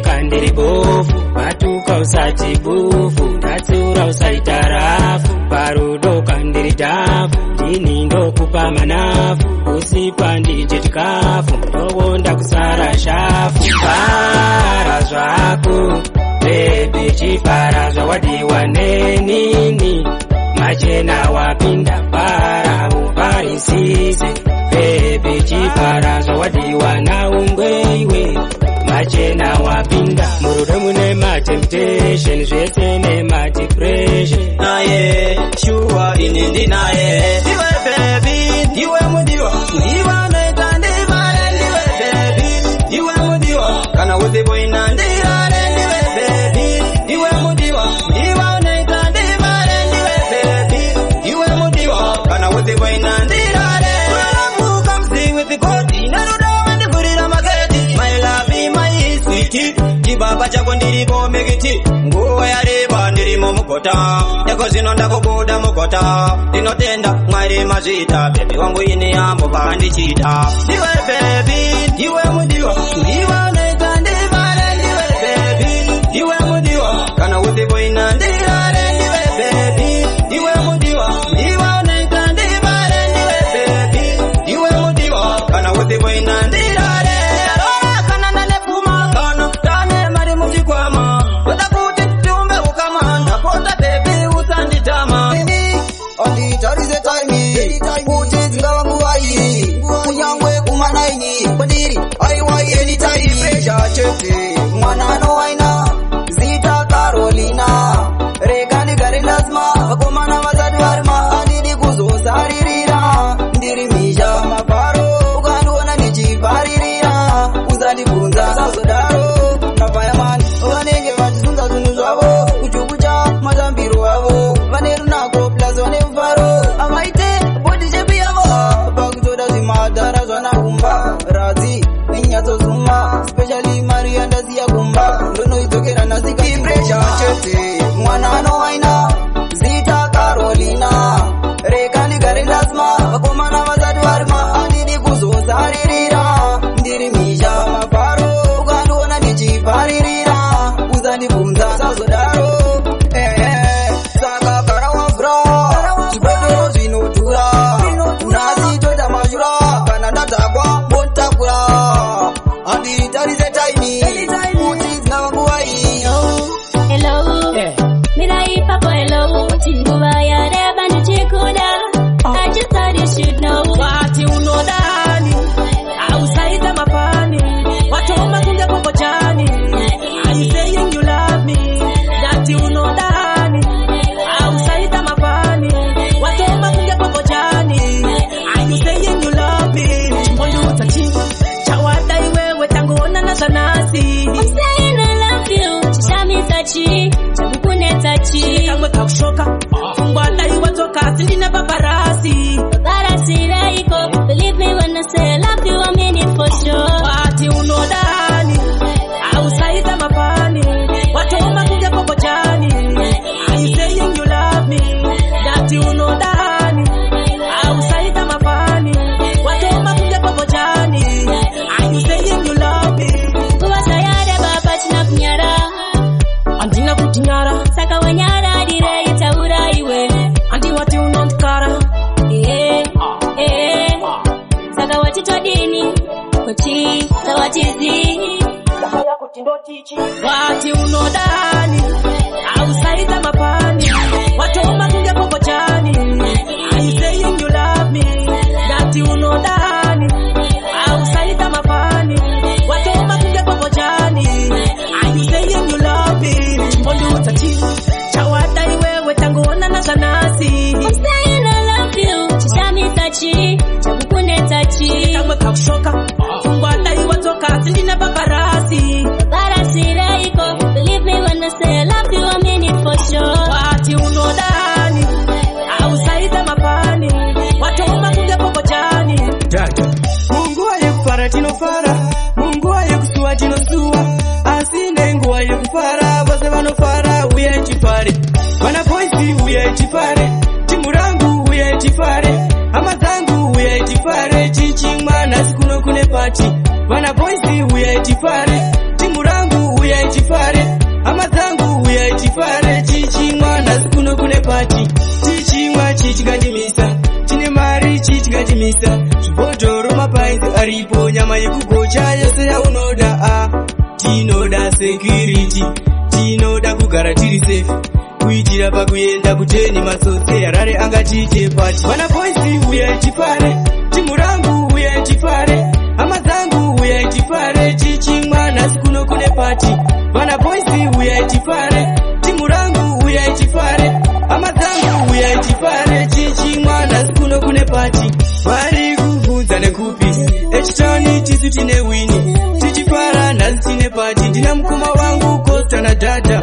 kandiri bofu matuka usati bufu ndatsura usaita rafu parudo kandiri dhafu ndini ndokupa manafu usipa ndije chikafu ndowonda kusara shafu para zvako bebi chifara zvawadiwa nenini machena wapinda para uparisise bebi chifara zvawadiwa naungweiwe machena wapinda murudo mune matemptation zvese nemadepression naye shuwa ini ndinaye ndiwe bebi ndiwe mudiwa ndiwa noita ndivare ndiwe bebi ndiwe mudiwa kana uziboina ndirare ndiwe bebi ndiwe mudiwa ndiwa noita ndivare ndiwe bebi ndiwe mudiwa kana uziboina ndirare waramuka mzi with God inarudo wandivhurira mageti my love my sweet chibaba chako ndiripo mekiti nguva yareba ndirimo mugota yako zvino ndakubuda mugota ndinotenda mwari mazvita bebi wangu ini yambo pandichita ndiwe bebi ndiwe mudiwa ndiwa noita ndivare ndiwe bebi ndiwe mudiwa kana uziboina ndirare ndiwe bebi ndiwe mudiwa ndiwa noita ndivare ndiwe bebi ndiwe mudiwa kana uziboina ndirare kana nanepfuma kana tane mari muchikwama toda kuti tiumbe ukama ndapota bebi usanditama anditarise taimi kuti dzingava nguva iyi kunyangwe kumanaini kwandiri aiwai enitaimi presha chete mwana anowaina zita Carolina rega ndigare lazima vakomana vasati varima andidi kuzosaririra ndiri misha mafaro ukandiona ndichivharirira uzandibvunza sazodaro navayamani vanenge vachizunza zvinhu zvavo kuchukucha mazambiro avo vane runako plus vane mufaro avaite bodi shepi yavo pakutoda zvimadhara zvanakumba radzi nenyatsozuma specially mari yandasiya kumba ndonoidzokera nasikaimpresha chete mwana anowaina zita Carolina rega ndigare lazima vakomana vasati varima andidi kuzosaririra ndiri misha mafaro ukandiona ndichivharirira uzandibvunza sazodaro tachi kamwe kakushoka fungwa ndai watoka sindina paparasi raiko. Believe me when I say I love you, I mean it for sure. wati unodani au saida mapani watoma kunge popojani. Are you saying you love me? Dati unodani au saida mapani watoma kunge popojani. Are you saying you love me? Kuwa sayada baba china kunyara Andina kutinyara saka wanyara dire itaura iwe andi wati unonkara saka watitwa dini kochi sawatizi wati unodani au saida mapani watoma kunge popojani. Are you saying you love me? Dati unodani au saida mapani watoma kunge popojani. Are you saying you love me? Mbondu utati chawada iwewe tanguona na zanasi. I'm saying I love you chishami tachi chabukune tachi Kamwe kakushoka fungwa ndai watoka sindina paparasi. raiko. Believe me when I say I love you, I mean it for sure. Wati unodani au saida mapani watoma kunge popojani. Mungu ayekufara tinofara, Mungu ayekusua tinosua, asine Mungu ayekufara, bose vanofara uye chifare. Vana boysi uye chifare, timu rangu uye chifare, ama zangu uye chifare, chichi mwana sikuno kune pati. Vana boysi uye chifare, timu rangu uye chifare, ama zangu uye chifare, chichi mwana sikuno kune pati. Chichi mwa chichi gandimisa, chine mari chichi gandimisa, chibodoro mapainzi aripo, nyama yekugocha yese yaunoda. Tinoda security, tinoda kugara tiri safe, kuitira pakuyenda kuteni masose yarare angatiite pati. Vana boysi uye chifare, timu rangu uye chifare, ama zangu uye chifare, chichi mwana sikuno kune pati. Vana boysi uye chifare, timu rangu uye chifare, ama zangu uye chifare, chichi mwana sikuno kune pati. Vari kuvudza nekupisi echitani tisu tine wini tichifara nhasi tine pati. Ndina mukoma wangu Costa na Dada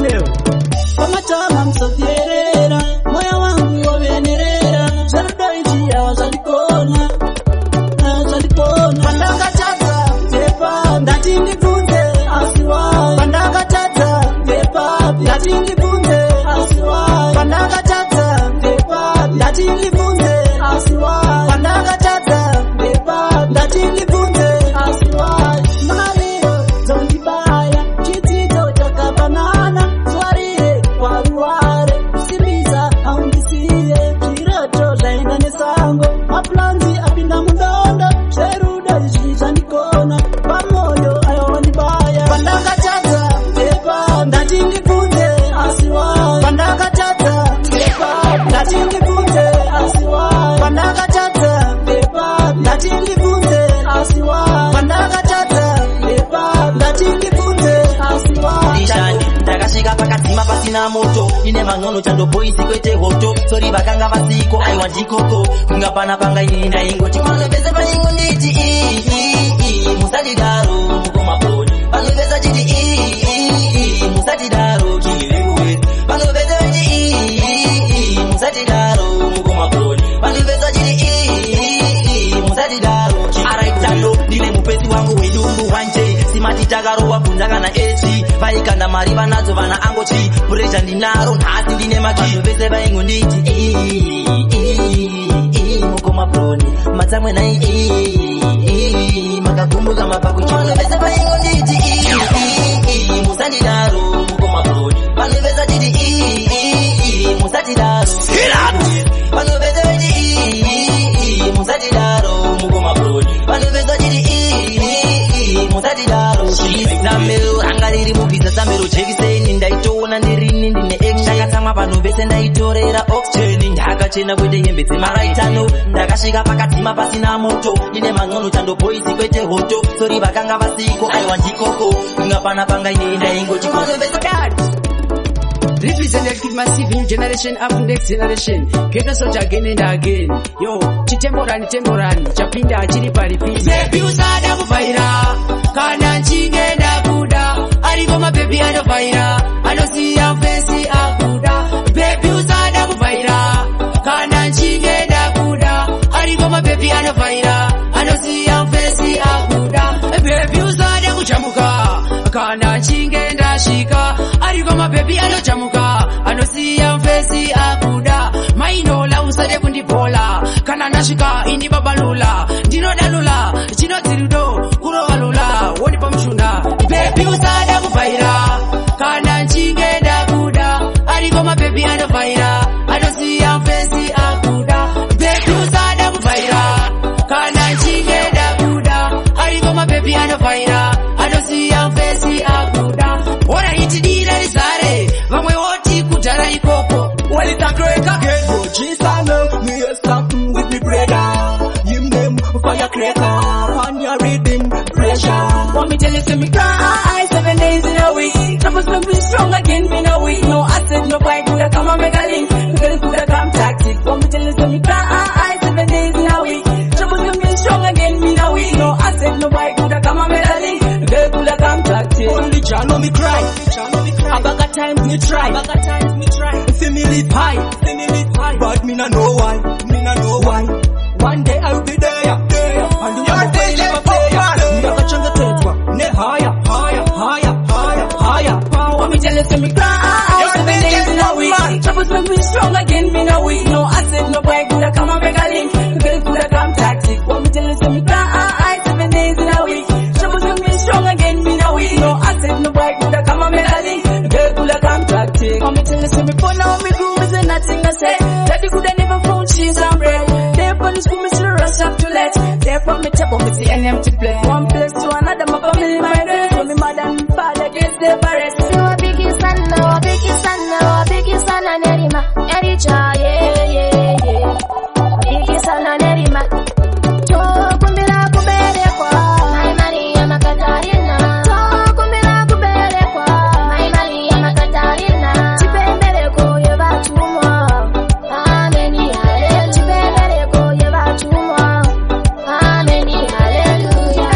leo. Pamatama msofierera, moyo wangu wavenerera, zarudoiji awazalikona, awazalikona. Pandaka tata, tepa, ndati nifunze, asiwai. Pandaka tata, tepa, ndati nifunze, asiwai. Pandaka tata, tepa, ndati nifunze, asiwai. Pandaka tata, tepa, ndati nifunze, asiwai. Maliro, zondibaya, chitito chakabanana, swarire, waruware, usimiza, aundisiye, chiroto, zaina nesango, maplanzi, apinda mundondo, sheruda, zizandikona, pamoyo, ayonibaya. Pandaka tata, tepa, ndati nifunze, asiwai. Pandaka tata, tepa, ndati nifunze, asiwai. Pandaka tata, tepa, ndati nifunze, asiwai. Pandaka tata, tepa, ndati nifunze, asiwai. Nishani, ndakashika pakatima pasina moto, ine mang'ono chando boys kwete hoto, sori bakanga vasiko aiwa ndikoko, kungapana panga inenda ingoti panopeza paingo nditi musadidaro mukoma poni, panopeza chiti musadidaro kiliwe, panopeza chiti musadidaro mukoma poni, panopeza chiti musadidaro araitano, ndine mupesi wangu wedungu wanje, simati takaro wabvunza kana eti, vaikanda mari vanadzo vana angochi, pureja ndinaro nhasi ndine maki, vanhu vaingo nditi mukoma broni, matsamwe nai makagumbuka mapakuchi, vanhu vese vaingo nditi musandidaro mukoma broni, vanhu vese chiti musadidaro, vanhu vese veti musadidaro mukoma broni, vanhu vese chiti musadidaro. Samero angariri mubvisa samero jekiseni, ndaitoona ndirini ndine action, ndakatsamwa vanhu vese ndaitorera oxygen, ndakachena kwete hembe dzemaraitano, ndakasvika pakatima pasina moto, ndine mang'ono chando boys kwete hoto, sori vakanga vasiko aiwa ndikoko, kungapana panga inenda ingoti Representative massive new generation up to next generation. Get us out again and again. Yo, chitemborani chapinda chiri paripi. Baby usada kufaira, kana chingenda kuda. Ariko my baby anofaira, anosiya face akuda. Baby usada kufaira, kana chingenda kuda. Ariko my baby anofaira, anosiya face akuda. Baby usada kuchamuka, kana chingenda shika. Ariko my baby anochamuka, anosiya face akuda. Mainola usade kundipola, kana nashika indi babalula. Ndinodalula, chinotsirudo, kurovalula, woni pamshuna. Baby usada kufaira, kana chingenda kuda. Ariko my baby anofaira, anosiya face akuda. Baby usada kufaira, kana chingenda kuda. Ariko my baby anofaira, anosiya face akuda. Ora itidira risare, vamwe woti kudhara ikoko. Walitakreka kezo, chisano, me a something with me brother. Him them firecracker, on your rhythm pressure. Want me tell you to me cry, 7 days in a week. Troubles make me strong again, me no weak. No acid, no fight, coulda come and make a link. Girl coulda come tactic. Want me tell you to me cry, 7 days in a week. Troubles make me strong again, me no weak. No acid, no fight, coulda come and make a link. Girl coulda come tactic. Only Jah know me cry. Abaga times me try. See me live high, but me no know why. One day I'll be there, and you won't play like a player. Never change the tetwa, ne higher. Want me tell you to me cry, 7 days in a week. Troubles make me strong again, me no weak. No acid, no boy coulda come and make a link. Girl coulda come tactic. Want me tell you to me cry, 7 days in a week. Troubles make me strong again, me no weak. No acid, no boy coulda come and make a link. Girl coulda come tactic. Want me tell you to me for now, me groove is nothing I say. Daddy coulda never found cheese and bread. Therefore me school me still rush up to let. Therefore me tap on me see an empty plate. One place to another, my family my dress. So me mother and father get separate. So a biggie sana nerima, ericha, yeah. A biggie sana nerima. To kumbila kubere kwa, my Maria Makatarina. To kumbila kubere kwa, my Maria Makatarina. Chipembele ko yeba chumwa, ameni hallelujah. Chipembele ko yeba chumwa, ameni hallelujah.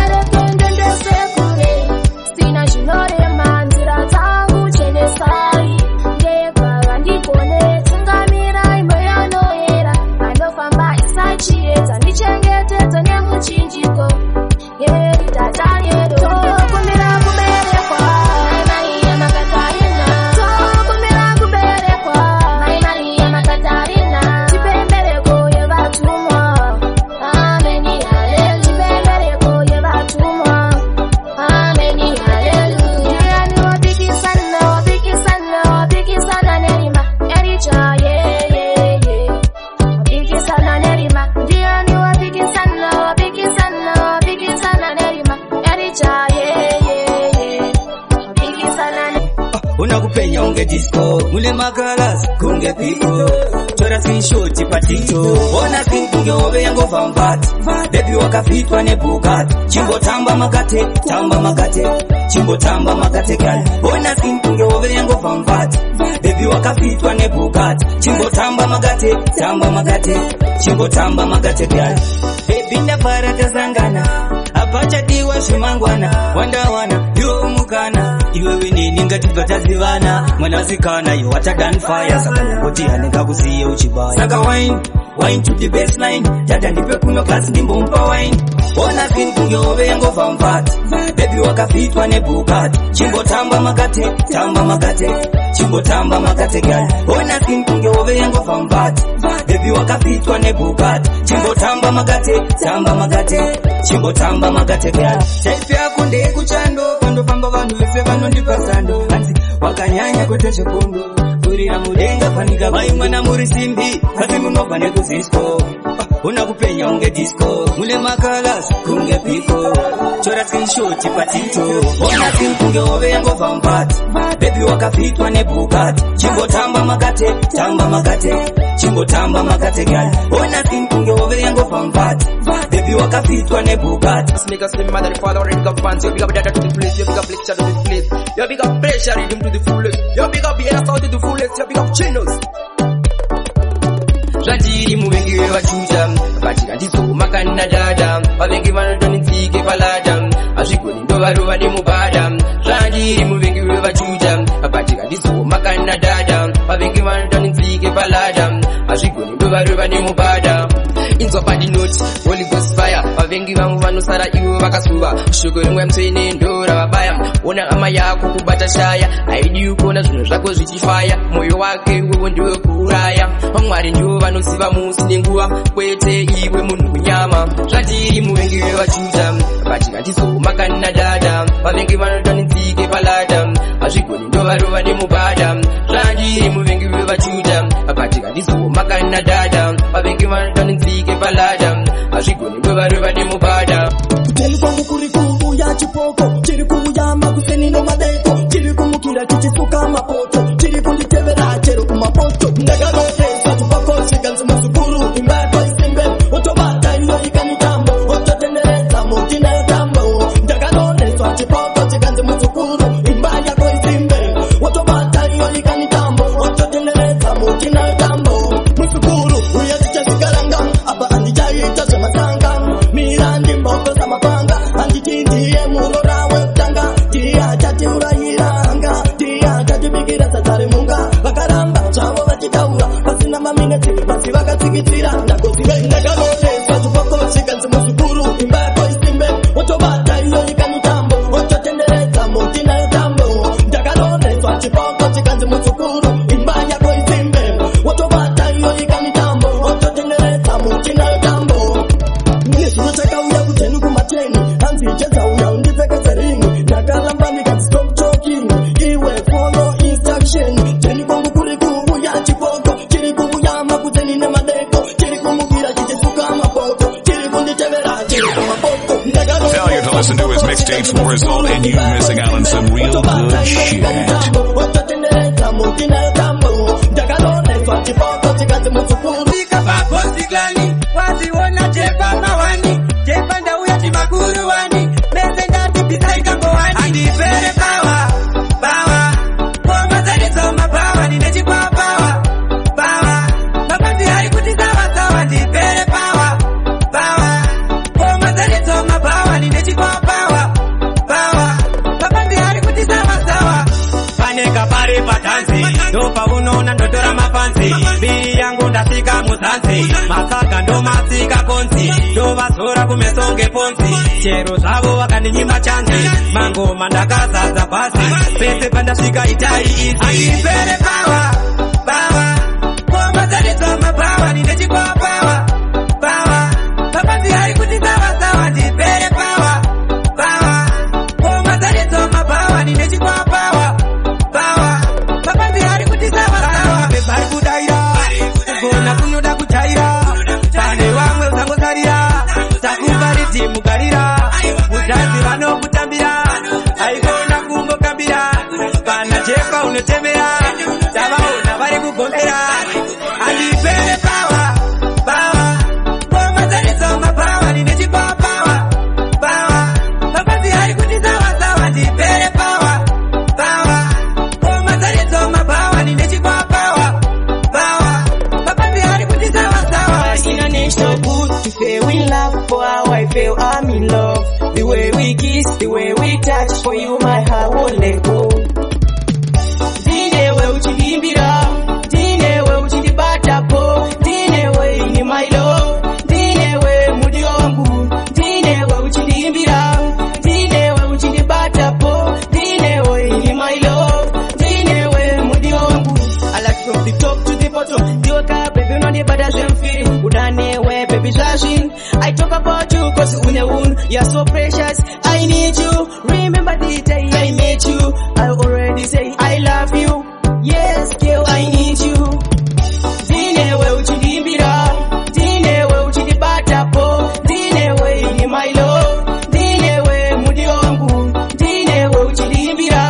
unakupenya unge disco mule makalas kunge people chora screenshot patito ona kunge ove yango vambat baby wakafitwa ne Bugatti chimbo tamba makate chimbo tamba makate gal ona kunge ove yango vambat baby wakafitwa ne Bugatti chimbo tamba makate chimbo tamba makate gal baby ndapara tasangana apacha diwa zvimangwana wandawana yo mukana iwe winini ngatibvatazivana mwanasikana you what a done fire saka ngoti anenga kusiye uchibaya saka wine to the baseline dada ndipe kuno class ndimbompa wine ona kunge ove yango vambat baby wakafitwa ne Bugatti chimbo tamba makate chimbo tamba makate gal ona kunge ove yango vambat baby wakafitwa ne Bugatti chimbo tamba makate chimbo tamba makate gal type yako ndekuchando kundofamba vanhu vese vanondipa sando anzi wakanyanya kwete chikondo kurira mudenga fanika mai mwana muri simbi asi munobva nekuzisco unakupenya unge disco mule makalas kunge people chora screenshot patito ona kunge ove yango vambat baby wakafitwa ne Bugatti chimbo tamba makate chimbo tamba makate gal ona kunge ove yango vambat baby wakafitwa ne Bugatti make us slim mother father and come fans you big up data to the place you big up lecture to the place you big up pressure rhythm to the fullest you big up the sound to the fullest you big up chinos Zvatiri muvengi wevachuta vatika ndizoma kana dada vavengi vanotonidzike palada azvigoni ndovarova nemubhada zvatiri muvengi wevachuta vatika ndizoma kana dada vavengi vanotonidzike palada azvigoni ndovarova nemubhada inzwa padinoti Holy Ghost fire vavengi vangu vanosara ivo vakasuva shoko rimwe mtsvene ndora vabaya ona ama yako kubata shaya haidi kuona zvinhu zvako zvichifaya mwoyo wake iwewo ndiwe kuuraya vamwari ndivo vanosiva musi nenguva kwete iwe munhu kunyama zvatiri muvengi wevachuta vatika ndizoma kana dada vavengi vanotonidzike palada hazvigoni ndovarova nemubhada zvatiri muvengi wevachuta vatika ndizoma kana dada vavengi vanotonidzike palada hazvigoni ndovarova nemubhada kuteni kwangu kuri kuuya chipoko chiri kuuya makuseni nomadeko chiri kumukira chichisuka mapoto chiri kunditevera chero kumapoto ndakanotesa tupakochiganzi muzukuru imbako isimbe otobata iyo ikanitambo ototendereza mutinayo tambo ndakanoneswa chipoko chiganzi muzukuru imbako isimbe otobata iyo ikanitambo ototendereza mutinayo tambo muzukuru uya tichazikalanga apa andichaita zvemasanga mirandi mboko zamapanga andichindiye murorawe kutanga ndiya chatiurayiranga ndiya chatibikira sadzare munga vakaramba zvavo vachitaura pasina mamineti pasi vakatsikitsira ndakanoneswa chipoko chiganzi muzukuru imbako isimbe otobata iyo ikanitambo ototenderedza mutinayo tambo ndakanoneswa chipoko chiganzi muzukuru imbako isimbe otobata iyo ikanitambo ototenderedza mutinayo tambo nezvino chakauya kuteni kumateni hanzi chedzauya undipfekeze ringi ndakaramba ndikati stop talking iwe follow instruction teni kwangu kuri kuuya chipoko chiri kuuya makuteni nemadeko chiri kumukira chichisuka mapoto chiri kunditevera chiri kumapoto Failure to listen to his mixtapes will result in you missing out on some real good shit. ototenderedza mutinayo tambo ndakanoneswa chipoko chiganzi muzukuru Postiglani, waziona jepa mawani, jepa ndauya chimakuru wani, mese ndati bisaika mboani. Andipere power, koma zalizoma power, ninechikwa power, mapanzi hari kuti sawa, ndipere power, koma zalizoma power, ninechikwa power, mapanzi hari kuti sawa. Paneka pari patanzi, dopa unoona ndotora mapanzi, biri yangu ndasika muzanzi, masaka ndo masika konzi, ndovazora kumesonge ponzi, chero zvavo vakaninyima chanzi, mangoma ndakazadza pasi, pese pandasvika itai izi. Andipere power, koma zalizoma power, ninechikwa power, mapanzi hari kuti sawa, ndipere power, koma zalizoma power, ninechikwa power, mapanzi hari kuti sawa, bebari kudaira, kugona kunoda kuchaira, pane vamwe usangosarira, takupa ridhimu garira, mudhanzi vanokutambira, haigona kungokambira, kana jepa unotembera tavaona vari kugombera andipere pawa ngoma dzanetsoma pawa ndinechikwa pawa mapazi ari kuti sawasawa ndipere pawa ngoma dzanetsoma pawa ndinechikwa pawa mapazi ari kuti sawasawa. It's so good to fail in love. For how I feel I'm in love. The way we kiss, the way we touch. For you my heart won't let go. Dine we uchidimbira, dine we uchidibata po, dine we ini my love, dine we mudi wangu, dine we uchidimbira, dine we uchidibata po, dine we ini my love, dine we mudi wangu. I like from the top to the bottom. You got baby on the bad as I'm feeling. Udane we baby shashin. I talk about you cause you're so precious. I need you. Remember the day I met you. I already say I love you. Yes, girl, I need you. Dine we uchidimbira, dine we uchidibata po, dine we ini my love, dine we mudi wangu, dine we uchidimbira,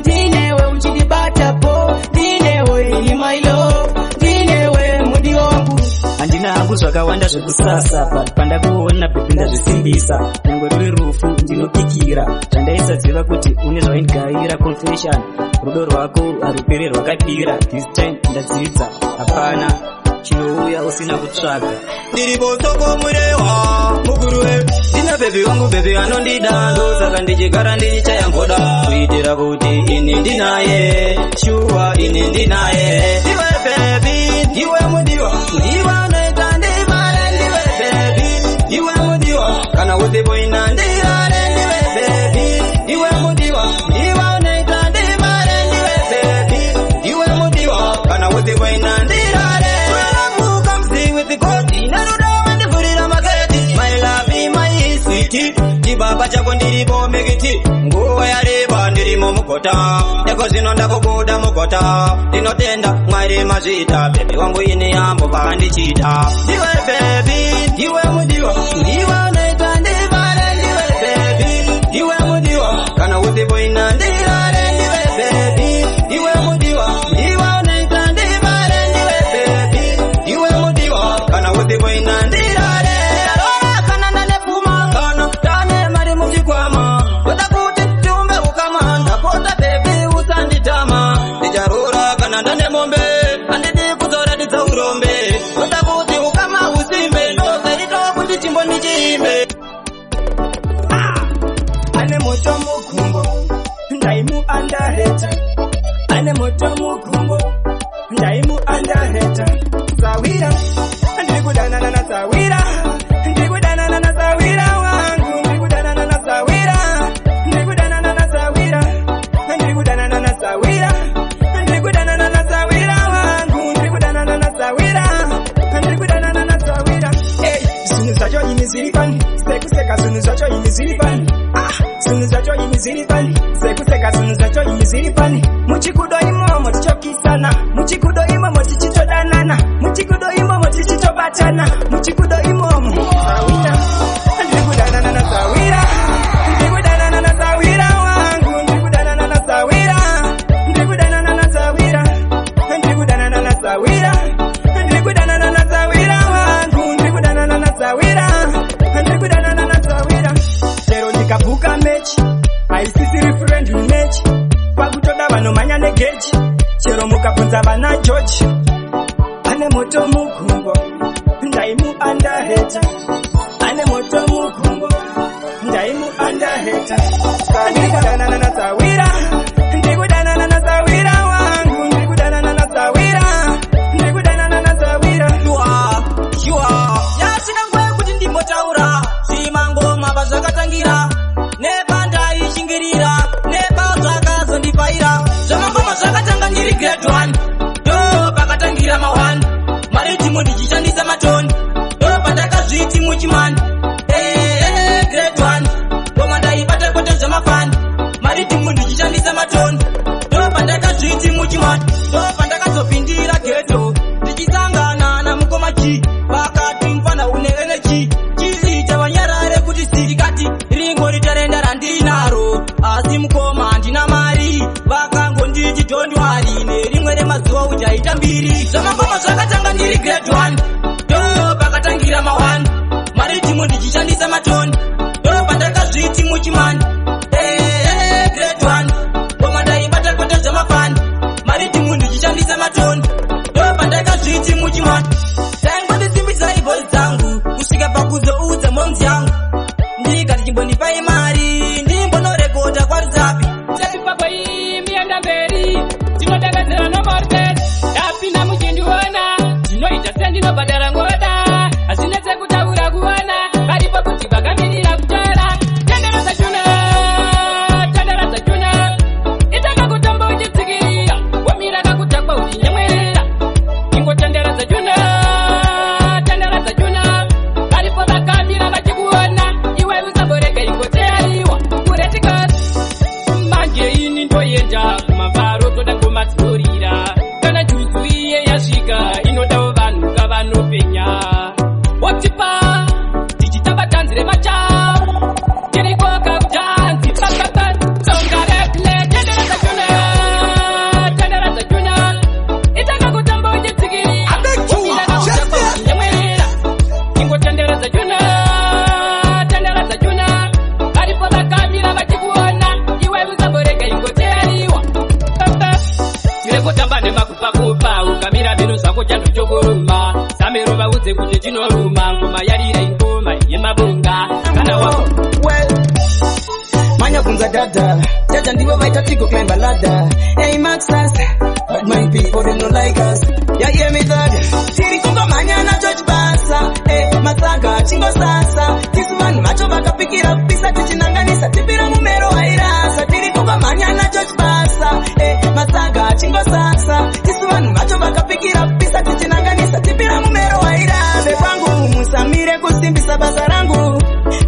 dine we uchidibata po, dine we ini my love, dine we mudi wangu. Andina hangu zvakawanda zvekusasa panda kuona pepinda zvisimbisa nyangwe ruri rufu ndinopikira zvandaisadziva kuti une zvaindigaira confession rudo rwako harupere rwakadira this time ndadzidza hapana chinouya usina kutsvaga ndiri bosoko murewa muguruwe ndina bhebi wangu bhebi anondida ndosaka ndichigara ndichichayamboda kuitira kuti ini ndinaye shuwa ini ndinaye ndiwe bhebi ndiwe mudiwa ndiwe unoita ndimare ndiwe bhebi ndiwe mudiwa kana uzipoina ndirare ndiwe bhebi ndiwe mudiwa ndiwe unoita ndimare ndiwe bhebi ndiwe mudiwa kana uzipoina ndirare chibaba chako ndiripo mekiti nguva yareba ndirimo mugota eko zvino ndakubuda mugota ndinotenda mwari mazvita bebi wangu ine yambo pakandichita ndiwe bebi ndiwe mudiwa ndiwe unoita ndivare ndiwe bebi ndiwe mudiwa kana uzipoina ndirare ndiwe bebi ndiwe mudiwa ndiwe unoita ndivare ndiwe bebi ndiwe mudiwa kana uzipoina ndirare ndane mombe andidi kuzoratidza urombe oda kuti ukama usimbe ndozaita kuti chimbo ndichimbe ane moto mukumbo ndaimu andaheta ane moto mukumbo ndaimu andaheta Zawira ndiri kudanana na Zawira ndiri kudanana na Zawira wangu ndiri kudanana na Zawira ndiri kudanana na Zawira ndiri kudanana na Zawira zacho imiziripani sekuseka zunu zacho imiziripani zunu zacho imiziripani sekuseka zunu zacho imiziripani muchikudo imomo tichokisana muchikudo imomo tichitodanana muchikudo imomo tichitobatana muchikudo imomo Zawira ndiri kudanana na Zawira ndiri kudanana na Zawira wangu ndiri kudanana na Zawira ndiri kudanana na Zawira ndiri kudanana na Zawira ndiri kudanana na Zawira wangu ndiri kudanana na Zawira ndiri kudanana na Zawira chero ndikabuka mechi aisisiri friend mechi pakutoda vanomhanya negeji chero mukabvunza vana George ane moto mukumbo ndaimu andaheta ane moto mukumbo ndaimu andaheta ndiri kudanana na Zawira ndiri kudanana na Zawira wangu ndiri kudanana na Zawira ndiri kudanana na Zawira shua yasina ngwe kuti ndimbotaura zvimangoma pazvakatangira nepandaichingirira nepazvakazondipaira zvamangoma zvakatanga ndiri grade 1 ndo pakatangira ma1 maridhimu ndichishandisa matoni ndo pandakazviti muchimani grade 1 ngoma ndaibata kwete zvamafani maridhimu ndichishandisa matoni ndo pandakazviti muchimani ndo pandakazopindira geto ndichisangana namukoma chi pakati mfana une energy chiita vanyarare kuti sirikati ringo ritarenda randinaro asi mukoma ndina mari vakangonditi don't iwo uchaita mbiri. Zvamangoma zvakatanga ndiri grade 1 ndo pakatangira ma1 maritimu ndichishandisa matoni ndo pandakazviti muchimani grade 1 koma ndaibata kwete zvamafani maritimu ndichishandisa matoni ndo pandakazviti muchimani taingondisimbisai voice dzangu kusvika pakuzoudza monzi yangu ndikati chimbondipai mari ndimbonorekodha kwaruzapi Chepipagwai mienda mberi tinodakadzira nomortet ndapinda muchindiona ndinoita sendinobhadhara ngoda hazvina sekutaura kuona paripo kuti vakamirira kutora tendera dzachuna itanga kutamba uchitsikirira wamira kakutakwa uchinyemwerera ingotendera dzachuna paripo vakamira vachikuona iwe usamborega ingoteariwa kuretikati manje ini ndoenda kumavharo toda kumadziurira kana juzu iye yasvika inodawo vanhu kavanopenya wotipa tichitamba tanzi remachao tirikoka kutanzi tsonga reple tendera dzachuna itanga kutamba uchitsikirira nyemwerera ingotendera dzachuna varipo vakamira vachikuona iwe usamborega ingoteariwa tirekutamba nemakupakupa ukamira vinhu zvako chando chokuruma samero vaudze kuti tinoruma ngoma yarire ingoma yemabunga kana wako manya kunza dada ndivo vaita tigo climb a ladder. Hey Maxas, but my people they don't like us. Yeah, hear me that. Tiri kunga manya na George Basa. Hey, Masaga, chingo sasa. This one macho baka pick it up. Pisa tichinanganisa tipira mumero airasa. Tiri kunga manya na George Basa. Hey, Masaga, chingo sasa. This one macho baka pick it up. Pisa tichinanganisa tipira mumero airasa. Kwangu musamire kusimbisa basa rangu.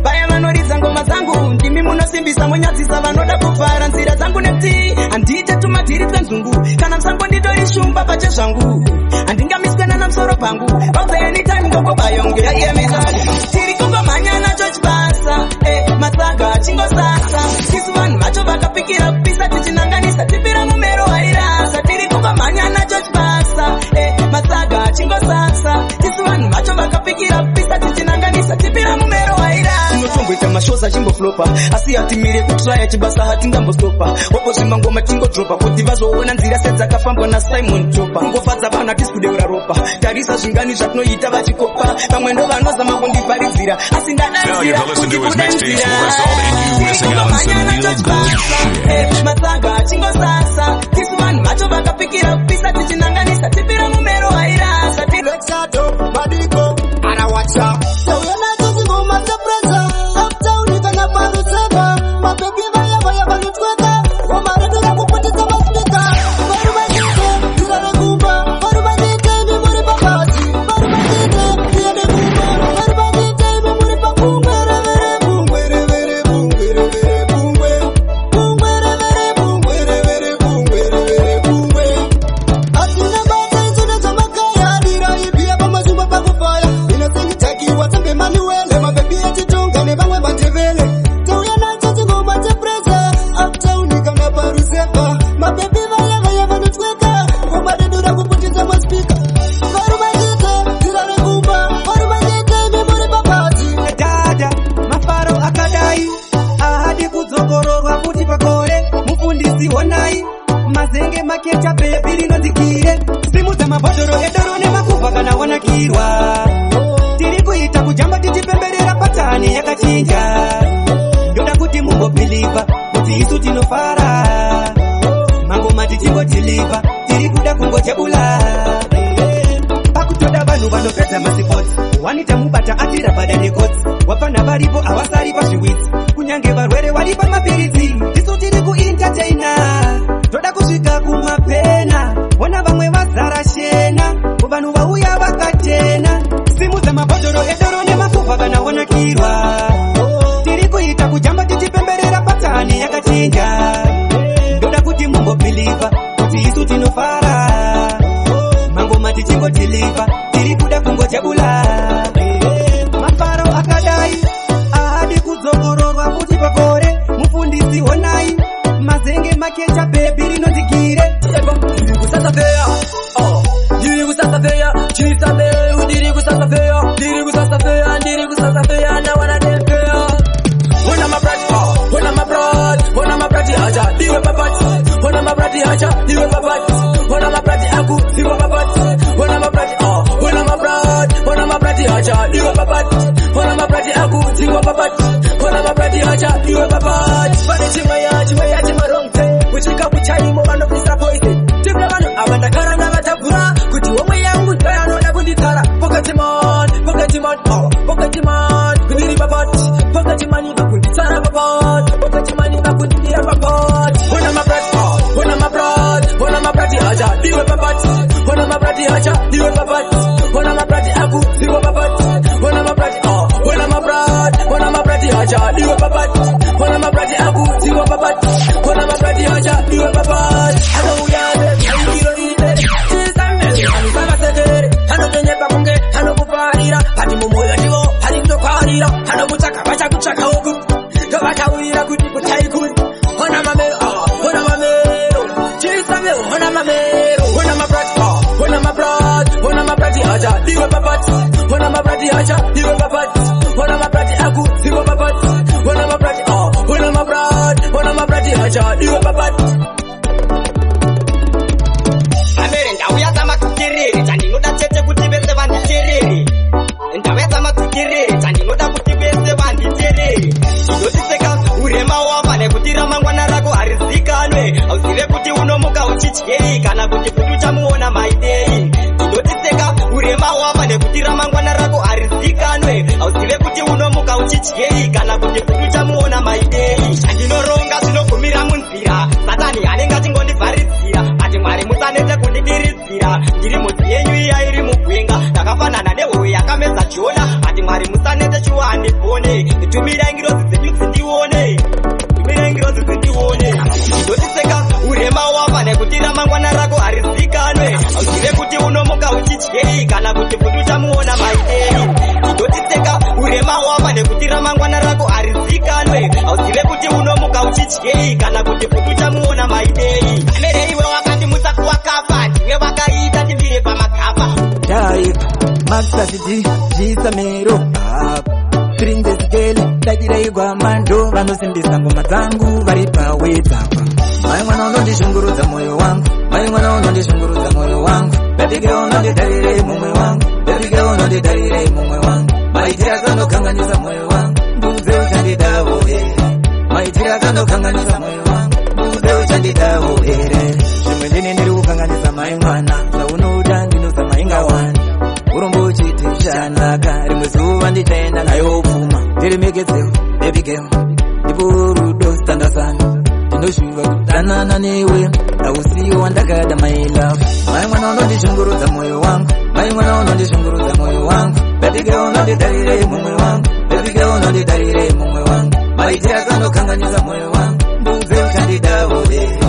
Baya manoriza ngoma zangu. Ndimi munosimbisa monyadzisa vanoda kufara nzira zangu nepti andite tumatiritswe nzungu kana msango ndidori shumba pache zvangu handingamiswena namsoro pangu vauza anytime ngoko bayonge yemizali tiri kungomhanya na George Basa matsaga chingo sasa tisu vanhu vacho vakapikira kupisa tichinanganisa tipira mumero wairasa tiri kungomhanya na George Basa matsaga chingo sasa tisu vanhu vacho vakapikira kupisa tichinanganisa tipira mumero wairasa tinotongoita mashoza chimboflopa asi hatimire kutraya chibasa hatingambostopa wapo zvimangoma tingodropa kuti vazoona nzira sedzakafambwa naSimon Chopa kungofadza vanhu hatikudeura ropa tarisa zvingani zvatinoita vachikopa vamwe ndo vanozama kundivharidzira asi ndadaira matsaga chingosasa tisu vanhu vacho vakapikira kupisa tichinanganisa tipira mumero wairasa tilexado madiko arawacha mazenge makecha bebi rinondikire simu dzamabhodhoro edoro nemakuva kana wanakirwa tiri kuita kujamba tichipemberera patani yakachinja ndoda kuti mumbopiliva kuti isu tinofara mangoma tichingotilivha tiri kuda kungojabula pakutoda vanhu vanopedza masipotsi wanita mubata atira bada rekodzi wapana varipo havasari pazviwitsi kunyange varwere vari pamapiritsi isu tiri kuentertaina toda kusvika kumapena wona vamwe vazara shena vanhu vauya vakatena simu dzamabhodhoro edoro nemakuva kana wanakirwa tiri kuita kujamba tichipemberera patani yakachinja ndoda kuti mumbopiliva kuti isu tinofara mangoma tichingotilivha tiri kuda kungojabula mafaro akadai ahadi kudzongororwa kuti pakore mufundisi honai mazenge makecha bebi rinondikire kusasapea mabrati acha iwe papati ona mabrati aku iwe papati ona mabrati ona mabrati acha iwe papati ona mabrati aku iwe papati ona mabrati acha iwe papati ano uyale ayiro ide chisambe anusaba sekere ano tenyepa kunge ano kuparira pati mumoyo ndiwo pati kutoparira ano kutaka bacha kuchaka huku to batawira kuti kutai kuti ona mamero chisambe ona mamero ona mabrati acha iwe papati ona mabrati acha iwe papati ona mabrati aku iwe papati ona mabrati acha iwe papati amere ndauya tamakutiriri chandinoda chete kuti vese vanditereri ndauya tamakutiriri chandinoda kuti vese vanditereri ndinotiseka urema wapa nekuti ramangwana rako harizikanwe auzive kuti unomuka uchityei kana kuti kuti uchamuona maidei ndinotiseka urema wapa nekuti ramangwana rako harizikanwe auzive kuti unomuka uchityei kana kuti kuti uchamuona maidei chandinoronga zvinogumira munzira satani anenge achingondivharidzira ati mwari musanete kundidiridzira ndiri mhodzi yenyu iya iri mugwenga ndakafanana nehowe yakamedza jona ati mwari musanete chiwa handifone tumirai ngirozi dzenyu dzindione ndotiseka urema wapa nekuti ramangwana rako harizikanwe auzive kuti unomuka uchityei kana kuti kuti uchamuona maidei ndotiseka urema wapa nekuti ramangwana rako harizikanwe auzive kuti unomuka uchityei kana kuti kuti uchamuona maidei amere iwe wakandimusa kuwakafa ndiwe wakaita timbire pamakapa Jaiva, Maxasiti, Jisamero, Princess Geli, Dajireigwa Mando, vanosimbisa ngoma dzangu vari pawedzapa. Mai mwana unondishungurudza moyo wangu, mai mwana unondishungurudza moyo wangu, baby girl unonditarire mumwe wangu, baby girl unonditarire mumwe wangu, maitira kandokanganisa moyo wangu, nduze uchandidawo here, maitira kandokanganisa moyo wangu, nduze uchandidawo here. Zvimwe ndini ndiri kukanganisa mai mwana, zvaunoda ndinosa maingawani. Urombo chiti shanaka, rimwe zuva ndichaenda nayo pfuma, ndirimekedzeo baby girl, ndipo rudo standa sana. Ndinoshuva kudanana newe, ausiwo wandakada my love. Mai mwana unondishungurudza moyo wangu, mai mwana unondishungurudza moyo wangu, baby girl unonditarire mumwe wangu, baby girl unonditarire mumwe wangu, maitira kandokanganisa moyo wangu, nduze uchandidawo here,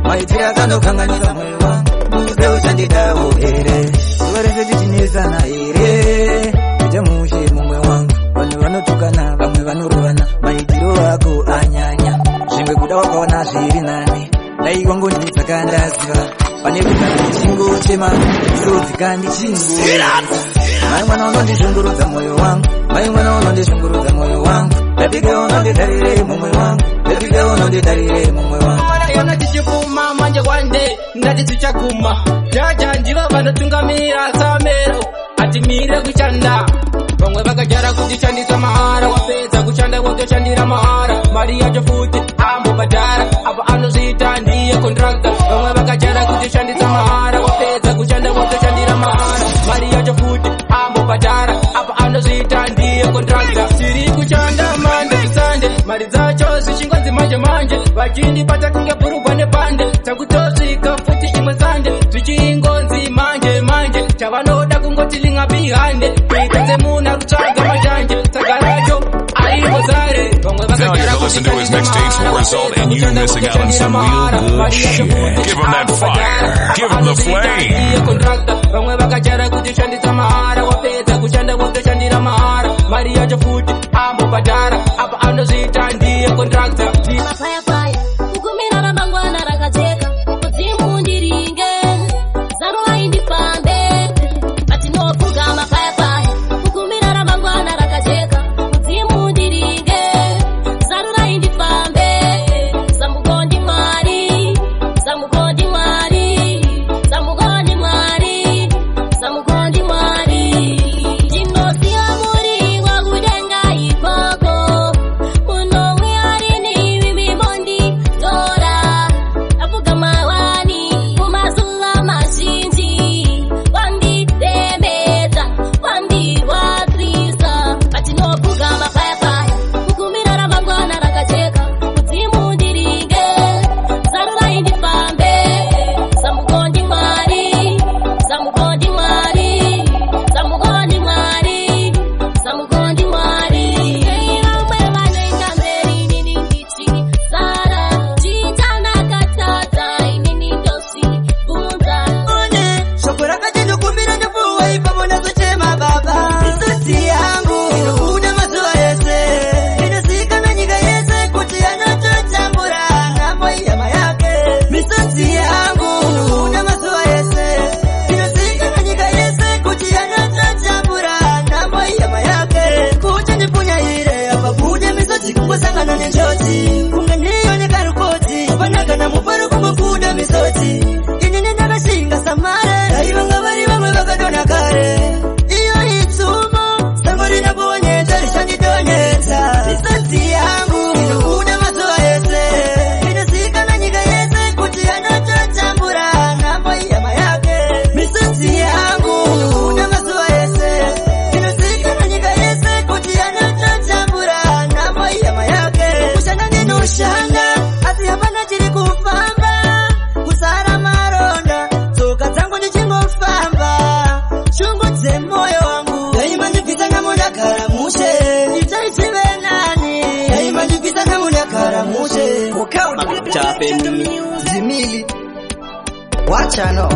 maitira kandokanganisa moyo wangu, nduze uchandidawo here. Zuva rese tichinesana here, tichamushe mumwe wangu, vanhu vanotukana vamwe vanorovana, maitiro ako anyanya, zvimwe kuda wakaona zviri nani, dai wangonditsaka ndaziva, pane kugara ndichingochema, sodzika ndichingoeresa. Mai mwana unondishungurudza moyo wangu, mai mwana unondishungurudza moyo wangu, baby girl unonditarire mumwe wangu, baby girl unonditarire mumwe wangu. Yona tichifuma manje wande ndati tichaguma, jaja ndivo vanotungamira samero atimire kuchanda. Vamwe vakajara kutichandisa mahara, wapedza kuchanda wotoshandira mahara, mari yacho futi ambobhadhara, apa anozviita ndiye kontrakta. Vamwe vakajara kutichandisa mahara, wapedza kuchanda wotoshandira mahara, mari yacho futi ambobhadhara, apa anozviita ndiye kontrakta. Tiri kuchanda mande kusande, mari dzacho zvichingodzi manje manje, vachindipata kunge bhurugwa nebhande, takutosvika futi imwe sande, zvichingonzi manje manje, chavanoda kungoti linga bihande, kuita semuna rutsvaga majanje, saka racho aingozare. Vamwe vakajara listen to his mixtapes for result and you missing out on some real good shit. Give him that fire. Give him the flame. Vamwe vakajara kutishandisa mahara, wapedza kushanda wotoshandira mahara, mari yacho futi ambobhadhara, apa anozviita ndiye kontrakta. Mapayapaya, kugumira ramangwana rakajeka, kudzimu ndiringe, zaro haindifambe, patinofuga mapayapaya, kugumira ramangwana rakajeka, kudzimu ndiringe, zaro haindifambe, samugondi mwari, samugondi mwari, samugondi mwari, samugondi mwari. Ndinoziva muri wakudenga ikoko, unomwe arini Zimili wachano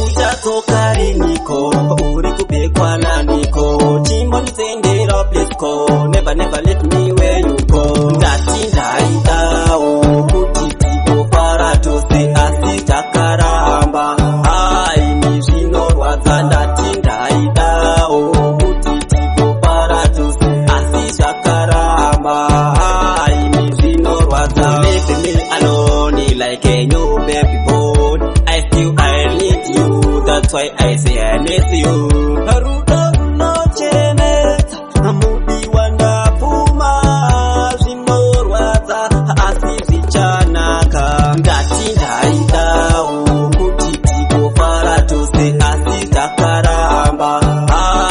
uchatoka riniko uri kubekwa naniko chimbo nditendera plesko never let me where you go ndati ndaidao kuti tikofara tose asi takaramba aini zvinorwadza ndati ndaidao kuti tikofara tose asi takaramba aini zvinorwadza leave me alone like a new baby boy I need you, that's why I say I miss you. Rudo runochemetsa, mudi wandapfuma, zvinorwadza asi zvichanaka. Ndati ndaidao kuti tikofara tose asi takaramba.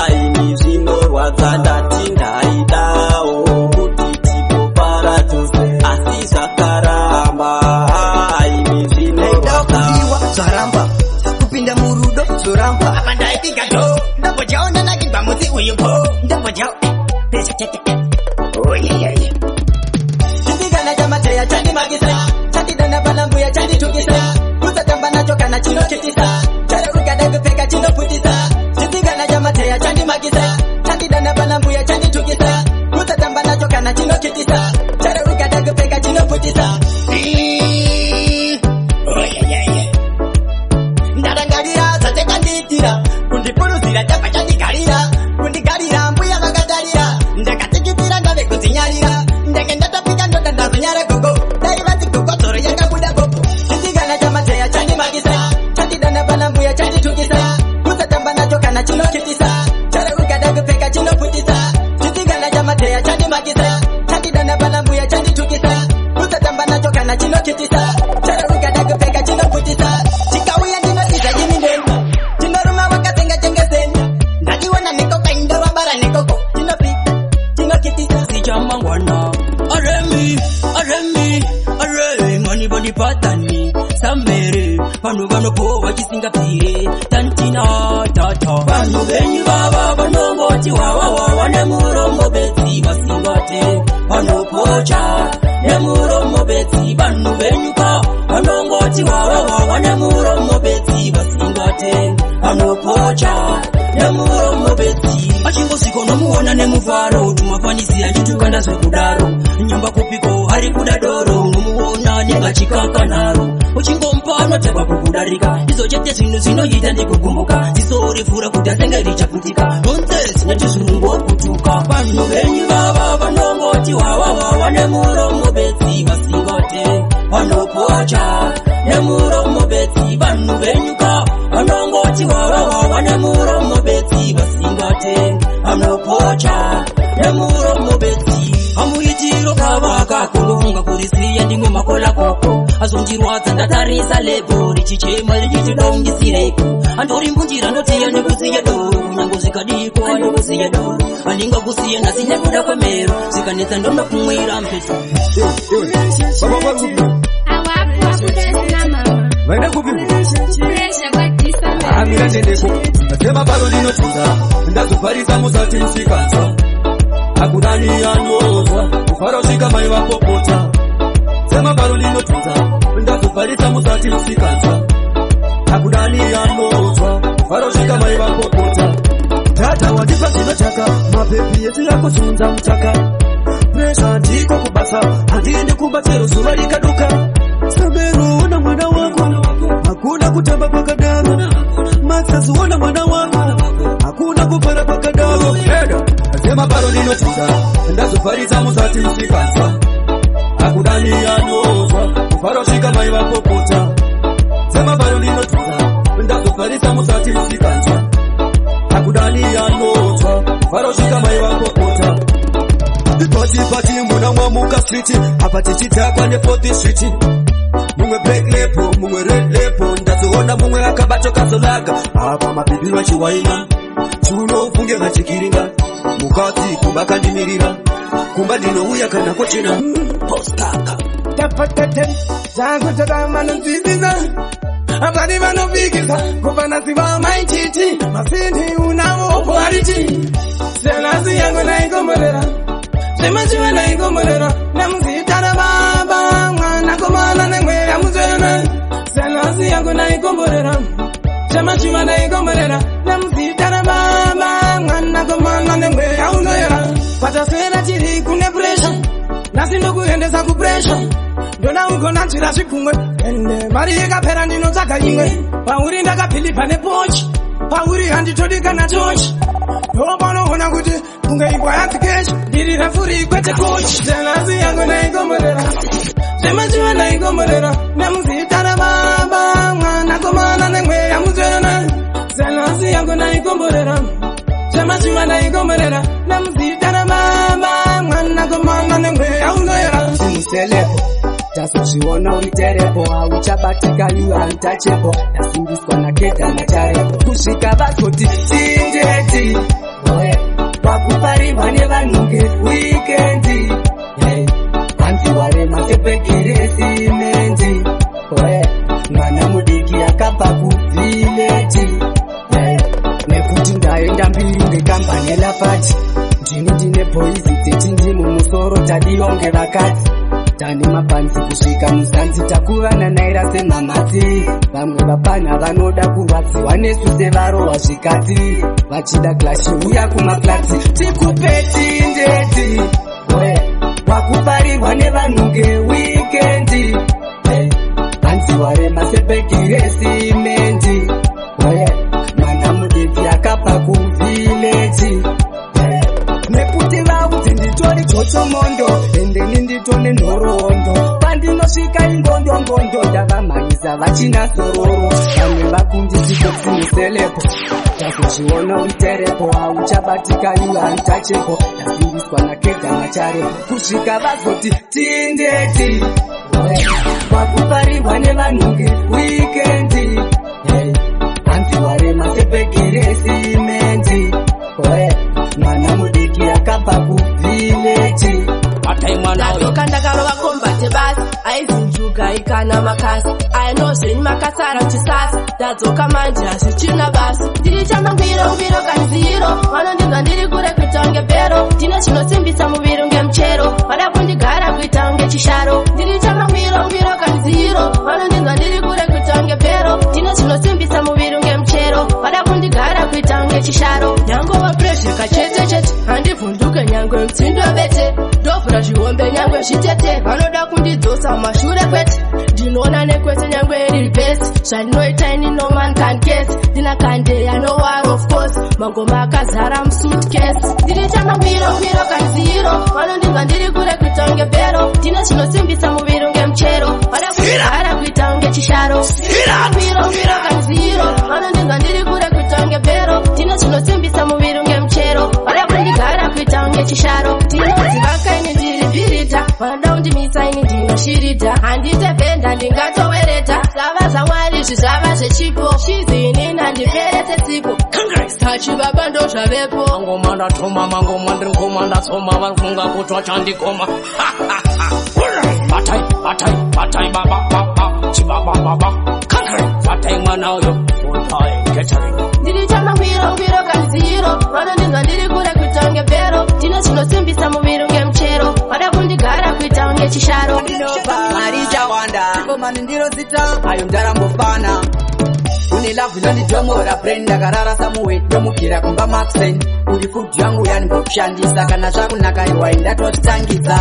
Aini zvinorwadza ndati ndaidao kuti tikofara tose asi takaramba. Aini zvinorwadza Zaramba kupinda murudo zoramba apa ndaipinga do ndambojaona nakibva muti uyu po ndambojao pesa tete oyeyeye chitigana chamateya chandimagisa chandidana palambuya chanditukisa kusatamba nacho kana chinokitisa chero ukada kupfeka chinoputisa chitigana chamateya chandimagisa chandidana palambuya chanditukisa kusatamba nacho kana chinokitisa chero ukada kupfeka chinoputisa oyeyeye ndarangarira zvatekanditira kundipuruzira chapa kundigarira mbuya vakatarira ndakatikitira ndave kudzinyarira ndenge ndatapika ndoda ndazonyara gogo dai vanzi gogodzoro yakabuda gogo chitigana chamateya chandimagisa chandidana pana mbuya chanditukisa kusatamba nacho kana chinokitisa chero ukada kupfeka chinoputisa chitigana chamateya chandimagisa chandidana pana mbuya chanditukisa kusatamba nacho kana chinokitisa chero ukada kupfeka chinoputisa chikauya ndinoita ini ndenda chinoruma wakasenga chengesenya ndadiona nekoka indorambara nekoko chinopita chinokitisa sichamangwana aremi mani vanipatani samere vanhu vanopowa chisingapire tantina tata vanhu venyu vava vanongoti wawawawa nemuromo bedzi vasingate vanopocha nemuromo bedzi vanhu venyuka vanongoti wawawawa nemuromo bedzi vasingate vanopocha nemuromo bedzi achingosvika nomuona nemuvharo tumafanisi achitukanda zvekudaro nyamba kupiko ari kuda doro nomuona nengachikaka naro uchingompa anotegwa kukudarika izvo chete zvinhu zvinoita ndikugumbuka zisorifura kuti asenge richaputika nonsense netizvirungokutuka vanhu venyu vava vanongoti wawawawa nemuromo bedzi vasingate vanopocha nemuromo bedzi vanhu venyuka vanongoti wawawawa nemuromo bedzi vasingate vanopocha nemuromo bedzi amuitiro kavaka kulunga kurisiya ndimwe makola koko azondirwadza ndatarisa lebo richichema richitidongisireko andori mbunjira ndotiya nekusiya doro kunyango zvikadiko anokusiya doro andingakusiya nhasi nekuda kwemero zvikanetsa ndonokumwira mpeto vaida kupimira chendeko sema paro linotunza ndazobharisa musati musikanza akudani anozwa kufara usvika mai vapopota sema paro linotunza ndazobharisa musati musikanza akudani anozwa kufara usvika mai vapopota tata wandipa zvinotaka mapepi etirakusunza mutaka presha ndiko kubasa handiendi kumba chero zuva rikaduka samero ona mwana wako hakuna kutamba pakadaro masazi ona mwana wako hakuna kupara pakadaro sema paro linotunza ndazobharisa musati musikanza akudani anozwa kufara usvika mai vapopota sema paro linotunza ndazobharisa musati musikanza akudani anozwa kufara usvika mai vapopota ipati muna mwamuka street apa tichitakwa ne4th street mumwe black lepo mumwe red lepo ndazoona mumwe akabato kazolaga apa mabibi vachiwaina chiuno ufunge vachikiringa mukadzi kumba kandimirira kumba ndinouya kana kochena postaka tapatete zangu tatamanonziziza abari vanopikisa kuvanasiva maititi masindi unavo wariti senasi yangu naigomorera semachiva naigomorera nemuzitara baba chima ndaigomborera nemuzita ramama mwana komana nemweya unoera patasera tiri kune pressure nasi ndokuendesa kupressure ndoda ugonanzvira zvikumwe ende mari ikapera ndinotsvaga imwe pauri ndakapilipa nepochi pauri handitodi kana tochi ndopanoona kuti kunge ikwa yatsikeshi ndiri refuri kwete kochi zenasi yangu ndaigomborera zvemachiva ndaigomborera nemuzita ramama mwana komana nemweya muzvena zenasi yangu ndaigomborera zvemachiva ndaigomborera nemuzita ramama mwana komana nemweya unoera simuselepo tasozviona uiterepo hauchabatika you untouchable ndasimbiswa naketa nacharepo kusvika vazoti tindeti pakuparirwa nevanhunge wikendi hanziwa remasepegeresimendi mwana mudiki akabva kuvileji nekuti ndaenda mbiri ngekambani lapati ndini ndine bhoizi dzetindi mumusoro tadionge vakadzi tane mapanzi kusvika muzanzi takuvana naira semamati vamwe vapana vanoda kurwadziwa nesu sevarohwa zvikati vachida glashi uya kumaplatsi tikupe tindeti wakuparirwa nevanhunge wikendi hanziwa remasepegeresimendi mwana mudiki akabva kuvileji nekuti vaudzi nditori chochomondo endeni nditone nhoroondo pandinosvika ingondongondo ndavamhanyisa vachina sororo vamwe vakundisikotsimuselepo tazozviona uiterepo hauchabatika you untouchable ndasimbiswa nakega macharepo kusvika vazoti tindeti wakuparirwa nevanhunge wikendi hanziwa remasepegeresimendi mwana mudiki akabva kuvileji ndatoka ndakarova kombate basi aizinjuga ikana makasi ainozvenyu makasara chisasi ndadzoka manje hazvichina basi ndiri chamangwiro ngwiro kanziro vanondinzwa ndiri kure kuita unge bhero ndine chinosimbisa muviri unge muchero vada kundigara kuita unge chisharo ndiri chamangwiro ngwiro kanziro vanondinzwa ndiri kure kuita unge bhero ndine chinosimbisa muviri unge muchero vada kundigara kuita unge chisharo nyangova presheka chete chete handivhunduke nyangwe mtsindo vete ndovhura zvihombe nyangwe zvitete vanoda kundidzosa mashure kwete ndinoona nekwete nyangwe riri best zvandinoita ini no man can guess ndina kandeya no war of course mangoma akazara musuitcase ndiri chamangwiro ngwiro kanziro vanondinzwa ndiri kure kuita unge bhero ndine chinosimbisa muviri unge muchero vada kundigara kuita unge chisharo ngwiro ngwiro kanziro vanondinzwa ndiri kure kuita unge bhero ndine chinosimbisa muviri unge muchero vada kundigara kuita unge chisharo ndinoziva ini ndiri bhirita vanoda kundimisa ini ndinoshirita handite bhenda ndingatowereta zvava zvamwari zvizvava zvechipo shizini nandiperese sipo tachivaba ndo zvavepo mangoma ndatoma mangoma ndiri ngoma ndatsoma varifunga kuti vachandikoma batai batai batai baba baba chibaba baba batai mwana uyo utai catering ndiri chamangwiro ngwiro kanziro vanondinzwa ndiri kure kuita unge bhero ndine chinosimbisa muviri unge muchero vada kundigara kuita unge chisharo mari chawanda komani ndiro zita ayo ndarambofana une lavhu inonditomora brain ndakarara samuwe ndomukira kumba maxen uri food yangu yanimbokushandisa kana zvakunakariwa indatozvitangidza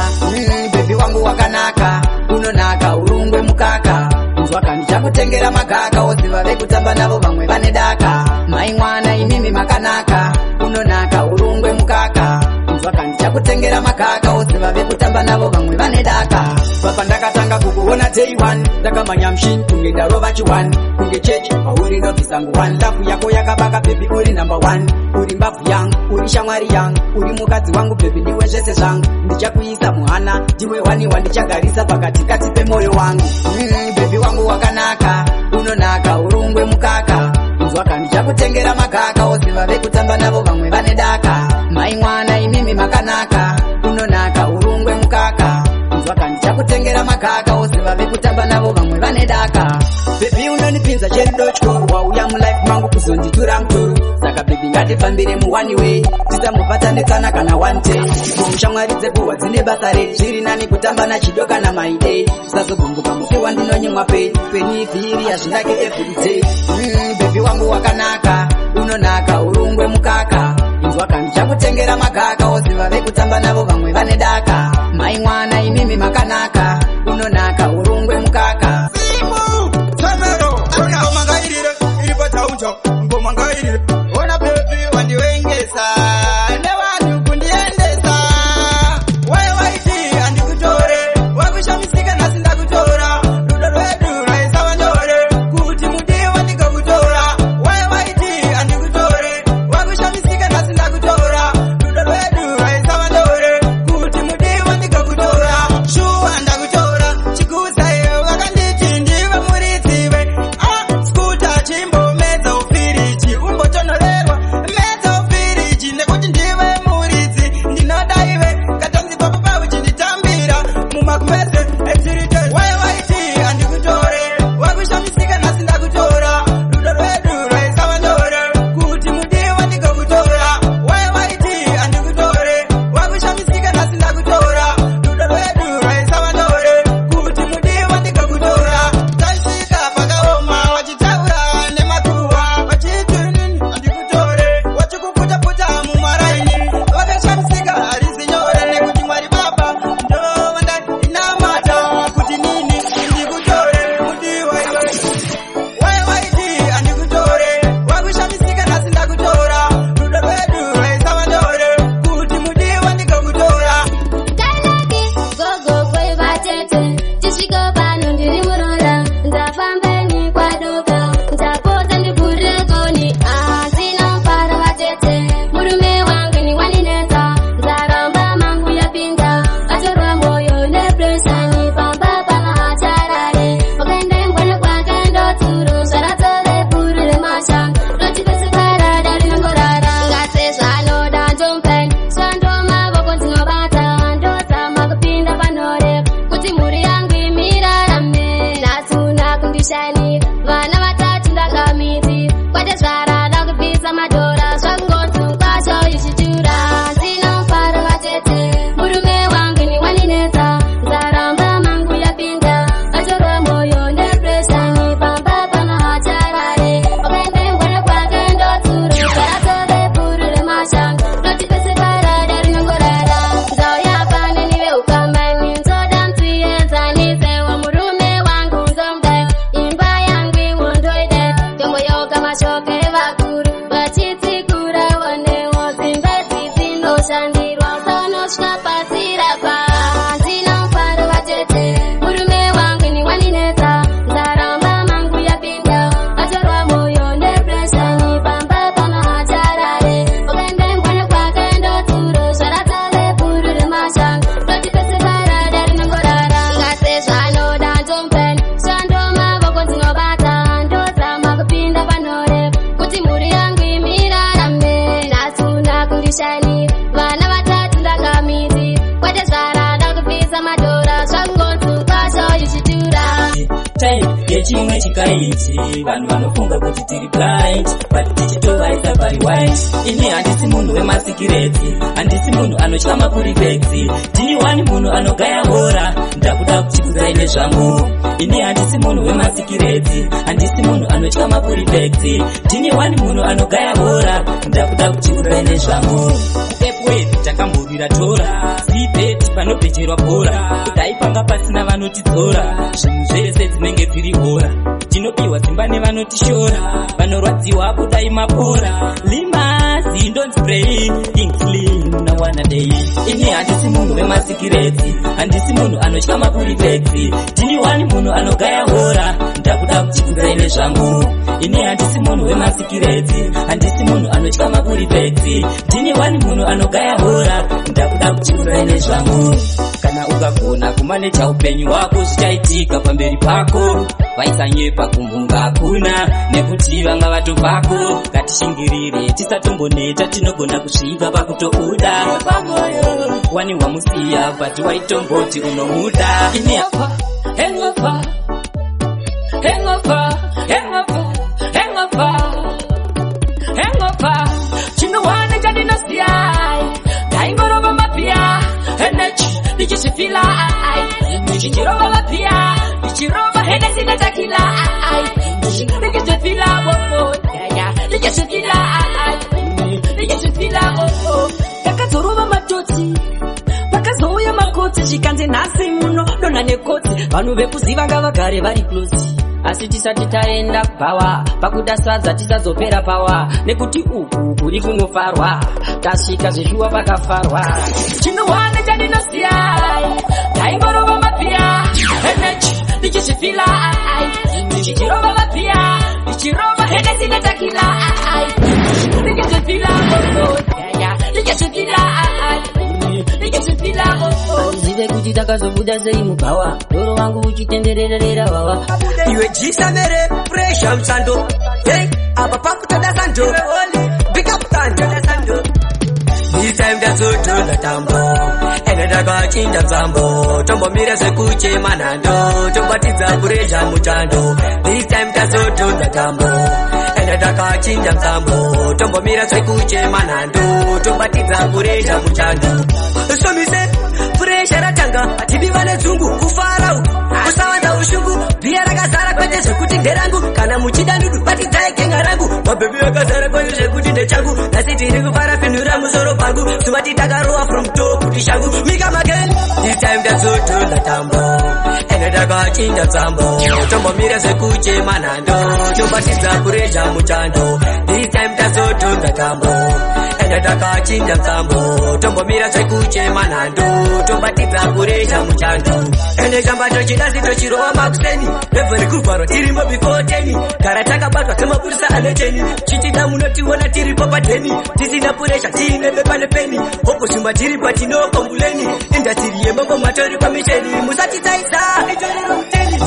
bhebi wangu wakanaka unonaka urungwe mukaka inzwaka ndichakutengera magaka woziva vekutamba navo vamwe vane daka mai mwana imimi makanaka unonaka urungwe mukaka inzwaka ndichakutengera makaka woziva vekutamba navo vamwe vane daka papa ndakatanga kukuona day 1 ndakamanya mshini kunge ndarova chi1 kunge chechi pauri ndobisangu 1 lafu yako yakabaka bhebi uri number 1 uri mbabvu yangu uri shamwari yangu uri mukadzi wangu bhebi ndiwe zvese zvangu ndichakuisa muhana ndiwe waniwa ndichagarisa pakatikati pemwoyo wangu bhebi wangu wakanaka unonaka urungwe mukaka inzwaka ndichakutengera magaka woziva vekutamba navo vamwe vane daka mai mwana imimi makanaka unonaka urungwe mukaka inzwaka ndichakutengera magaka woziva vekutamba navo vamwe vane daka bhebi unonipinza kundipinza cheridotyo wauya mulife mangu kuzonditura mtoro saka bebi ngatifambire muone way tisamupatanidzana kana one day shamwari dzekuhwa dzine basa rei zviri nani kutamba nachido kana maidei usazogumbuka musi wandinonyimwa peni ivhiri yazvinake everyday bebi wangu wakanaka unonaka urungwe mukaka inzwa kandichakutengera magaka woziva vekutamba navo vamwe vane daka mai mwana imimi makanaka unonaka urungwe mukaka Samero, ngoma ngairire iri pataunja ngoma ngairire ona bebi wandiwengesa ne vanhu kundiendesa wewe waiti andikutore wakushamisika nasi ndakutora rudo rwedu raisava nyore kuti mudiwa ndikakutora wewe waiti andikutore wakushamisika nasi ndakutora rudo rwedu raisava nyore kuti mudiwa ndikakutora shuwa ndakutora chikuza iwe wakanditi ndiwe muridziwe skuta chimbomedza ufiriji umbotonorerwa medza ufiriji nekuti ndiwe muridzi ndinoda iwe katonzipapo pauchinditambira mumakumese exirite wewe waiti andikutore wakushamisika nasi ndakutora rudo rwedu raisava nyore kuti mudiwa ndikakutora wewe waiti andikutore wakushamisika nasi ndakutora rudo rwedu raisava nyore kuti mudiwa ndikakutora tasvika pakaoma wachitaura nemakuhwa wachiti nini andikutore wachikuputaputa mumaraini wakashamisika harisi nyore nekuti mwari baba ndovanda inamata kuti nini ndikutore mudiwa iwe wewe waiti andikutore wakushamisika nasi ndakutora rudo rwedu raisava nyore kuti mudiwa ndikakutora Kailaki, gogo kwe vatete, tisvika pano ndiri murora, ndafambeni kwadoka, ndapota ndipfuure goni, handina mufaro vatete, murume wangu ni wandinetsa, ndaramba mangu yapinda, atorwa moyo nepresani, pamba pana hatarare, wakaenda mbwana kwake ndoturo, zvaratore bhuru remashanga, rotipesekara darinongorara, ngatezvanoda ndompeni, svandomavoko ndinobata, ndozama kupinda panore, kuti mhuri yangu imirarame, nasuna kundishani, vana vatatu ndakamiti, kwete zvarada kupisa madhora, zvangotuka zvoizvitura, handina mufaro vatete, murume wangu ni wandinetsa, ndaramba mangu yapinda, atorwa moyo nepresani, pamba pana hatarare, wakaenda mbwana kwake ndoturo, zvaratore bhuru remashanga, rotipesekara darinongorara, nzauya pane nive ukambani, nzoda mtuienzanisewo, murume wangu nzomudai, imba yangu iwondoide, tomboyoka mashoko evakuru, vachitsikura wonewo, dzimba dzidzinoshandirwa, usaonosvika pasi rapa, handina mufaro vatete, murume wangu ni wandinetsa, ndaramba mangu yapinda, atorwa moyo nepresani, pamba pana hatarare, wakaenda mbwana kwake ndoturo, zvaratore bhuru remashanga, rotipesekara darinongorara, ngatezvanoda ndompeni, svandomavoko ndinobata, ndozama kupinda panore, kuti mhuri yangu imirarame, nasuna kundishani, vana vatatu ndakamiti, kwete zvarada kupisa madhora, zvangotuka zvoizvitura. Time yechimwe chikaiti, vanhu vanofunga kuti tiri blind, but tichitovaisa pariwise. Ini handisi munhu wemasikireti, handisi munhu anotya mapurifekti, ndini wani munhu anogaya hora, ndakuda kuchikudzai nezvangu. Ini handisi munhu wemasikireti, handisi munhu anotya mapurifekti, ndini wani munhu anogaya hora, ndakuda kuchikudzai nezvangu. Epwedi takamborwira tora, sipeti panopecherwa bhora, kudai panga pasina vanotidzora, zvinhu zvese dzinenge dziri hora, tinopiwa dzimba nevanotishora, vanorwadziwa kudai mapora, limazi ndonspray insulin nawana dei. Ini handisi munhu wemasikireti, handisi munhu anotya mapurifekti, ndini wani munhu anogaya hora, ndakuda kuchikudzai nezvangu. Ini handisi munhu wemasikireti, handisi munhu anotya mapurifekti, ndini wani munhu anogaya hora, ndakuda kuchikudzai nezvangu. Kana ukagona kumaneja upenyu hwako zvichaitika pamberi pako, vaisanyepa kumhunga hakuna, nekuti vanga vato pako. Ngatishingirire tisatomboneta, tinogona kusvika pakutouda wani wamusiya, but waitomboti unomuda. Ini apa hangover, hangover, hangover. ndichifila ndichirova vapia ndichirova Hennessy netakila ndichifila ndichifila takadzorova matotsi pakazouya makotsi chikanze nhasi muno dona nekotsi vanhu vekuziva ngavagare vari close asi tisati taenda kubhawa pakuda sadza tisazopera pawa nekuti uku kuri kunofarwa tasvika zveshuwa pakafarwa chinowana chandinosiya taingorova mapia energy ndichizvifila ndichichirova mapia ndichirova Hennessy netakila ndichizvifila ndichizvifila zive kuti takazobuda sei mubhawa doro wangu uchitendererera wawa iwe jisamere pressure msando hey apa pakutoda sando big up sando this time ndazotunda tambo ene ndakachinja msambo tombomira sekuche manando tombatidza pressure muchando this time ndazotunda tambo ene ndakachinja msambo tombomira sekuche manando tombatidza pressure muchando so mi say pressure ratanga ativiva nedzungu kufara kusawanza ushungu bhiya rakazara kwete zvekuti nderangu kana muchida ndudubatidzai genga rangu mabhebi akazara kwete zvekuti ndechangu nhasi tiri kufara pinhura musoro pangu tumati takarowa from top kuti shangu mika maken this time ndazotunda tambo ene ndakachinja msambo tombomira sekuche manhando tombatidza kureja muchando this time ndazotunda tambo ene ndakachinja msambo tombomira sekuche manhando tombatidza kureja muchando ene chambacho chidasi tochirova makuseni rebveri kuvharwa tirimo before 10 gara takabatwa semapurisa ane cheni chitida munotiona tiripo padheni tisina puresha tiine bepa nepeni hopo shumba tiri patinokombuleni indastiri yemangoma tori pamisheni musatitaisa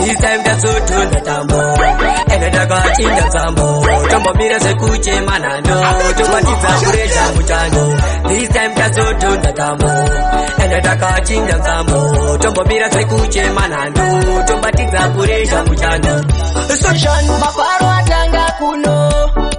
this time ndazotunda tambo ene ndakachinja msambo tombomira sekuche manhando tombatidza kureja muchando this time ndazotunda tambo ene ndakachinja msambo tombomira sekuche manhando tombatidza kureja muchando mafaro atanga kuno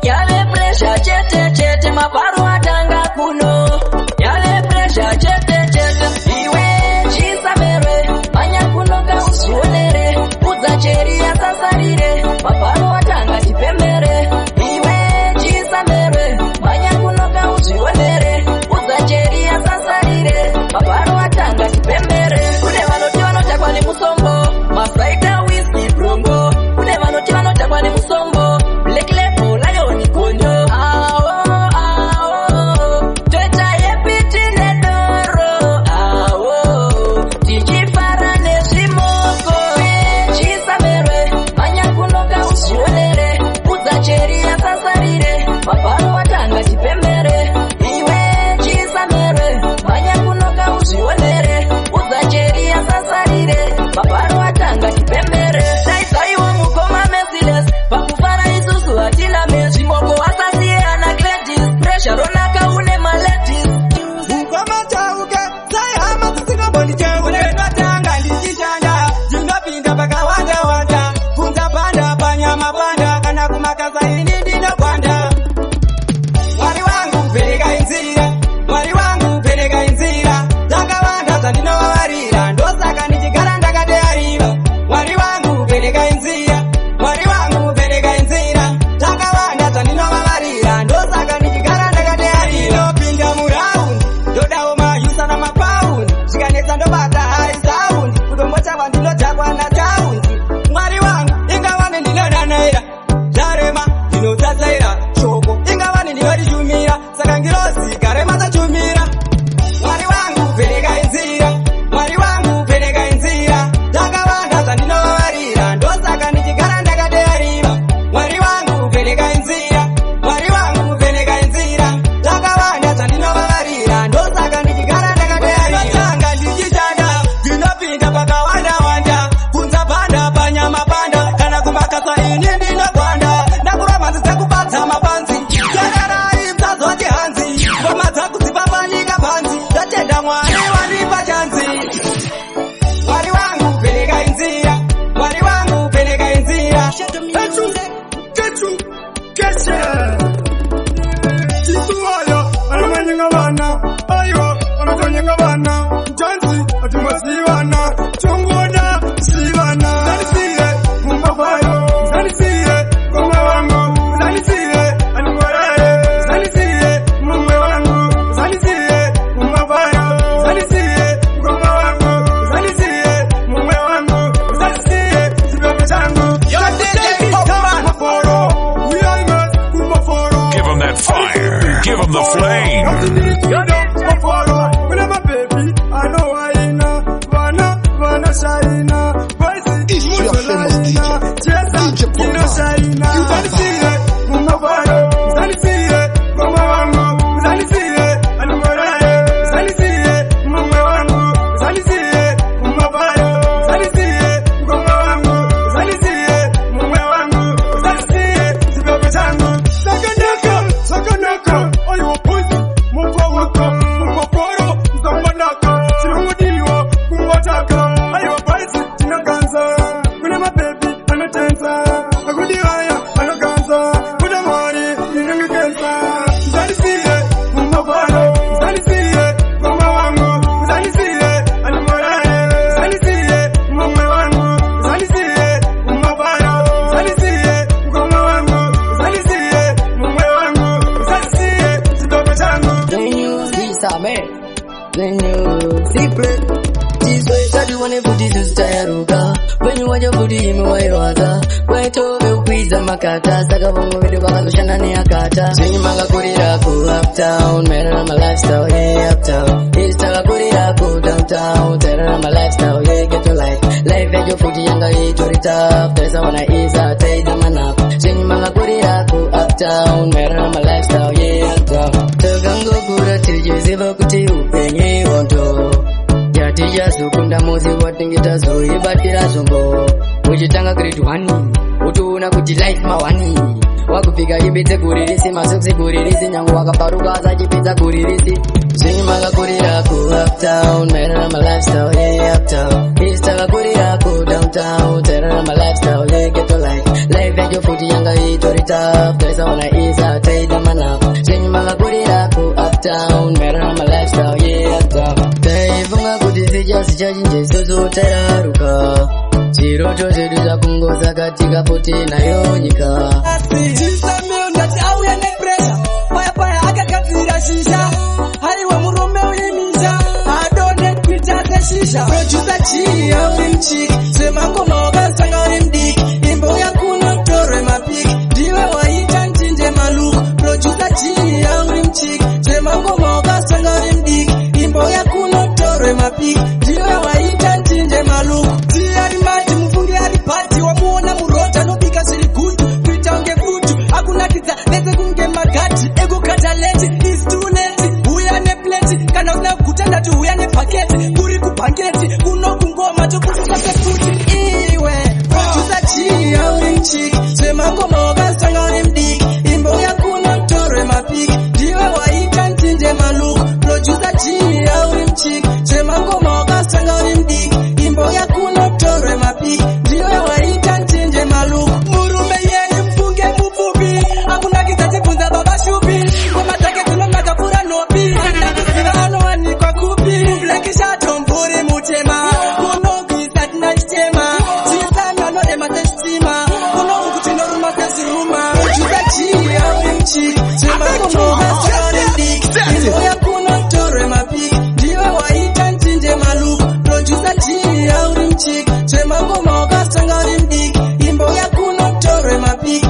yale pressure chete chete mafaro atanga kuno yale pressure chete chete iwe chisamere manya kunoka usionere udza cheri yasasarire mafaro atanga tipembere iwe chisamere manya kunoka usionere udza cheri yasasarire mafaro atanga tipembere kune vanoti vanotakwa nemusombo masaika whisky brongo kune vanoti vanotakwa nemusombo black label lion kondo him the flame. It's your famous DJ makata saka bongo vedu vakazoshanda neakata zvinyi makakurira ku uptown maererano my lifestyle yeah uptown isi takakurira ku downtown taererano my lifestyle yeah get your life yacho futi yanga itori tough tarisa wana isa taida manap zvinyi makakurira ku uptown maererano my lifestyle yeah uptown takangokura tichiziva kuti upenyu ihwondo yatijazokunda muzi watingitazoibatira zvombo uchitanga grade 1 utoona kuti life mawani wakupfika hembe dzeguririsi masokisi guririsi nyange wakaparuka asachipedza guririsi zvinyi makakurira ku uptown maererano my lifestyle yeah uptown isi takakurira ku downtown taererano my lifestyle yeah get your life yacho futi yanga itori tough tarisa wana isa taida manap zvinyi makakurira ku uptown maererano my lifestyle yeah uptown taifunga kuti sichachinja isusu tairaruka chiroto zvedu zvakungosakatika poti nayo nyika Jisameo ndati auya nepressure paya akagadzira shisha haiwa murume uyimisha adone kuita seshisha producer G auri mchiki semangoma wakasanga uri mdiki imbo yakunotorwe mapiki ndiwe waita nchinje maluku producer G auri mchiki semangoma wakasanga uri mdiki imbo yakunotorwe mapiki ndiwe waita nchinje maluku tiari mati mufungi ari pati wamuona murota nobika zviri gundu kuita unge futu akunakidza nese kunge magati ekukata leti is too late uya nepleti kana usina kuguta ndati uya nepaketi kuri kubhangeti kuno kungoma tokufuka sefuti iwe producer G auri mchiki semangoma wakasanga uri mdiki imbo yakunotorwe mapiki ndiwe waita nchinje maluku producer G auri mchiki semangoma wakasanga uri mdiki imbo yakunotorwe mapiki ndiwe waita nchinje maluku murume yeni mfunge mupfupi akunakidza chibvunza baba shupi ngoma dzake dzinonaka pfuura nhopi nakuziva anowanikwa kupi blekishato mvuri mutema kunogwisa tina chitema chisana nodema sechitima kunohuku tinoruma sezviruma producer G auri mchiki semangomokasari mdiki imbo yakunotorwe mapiki ndiwe waita nchinje maluku producer G auri mchiki semangoma wakasanga uri mdiki imbo yakunotorwe mapiki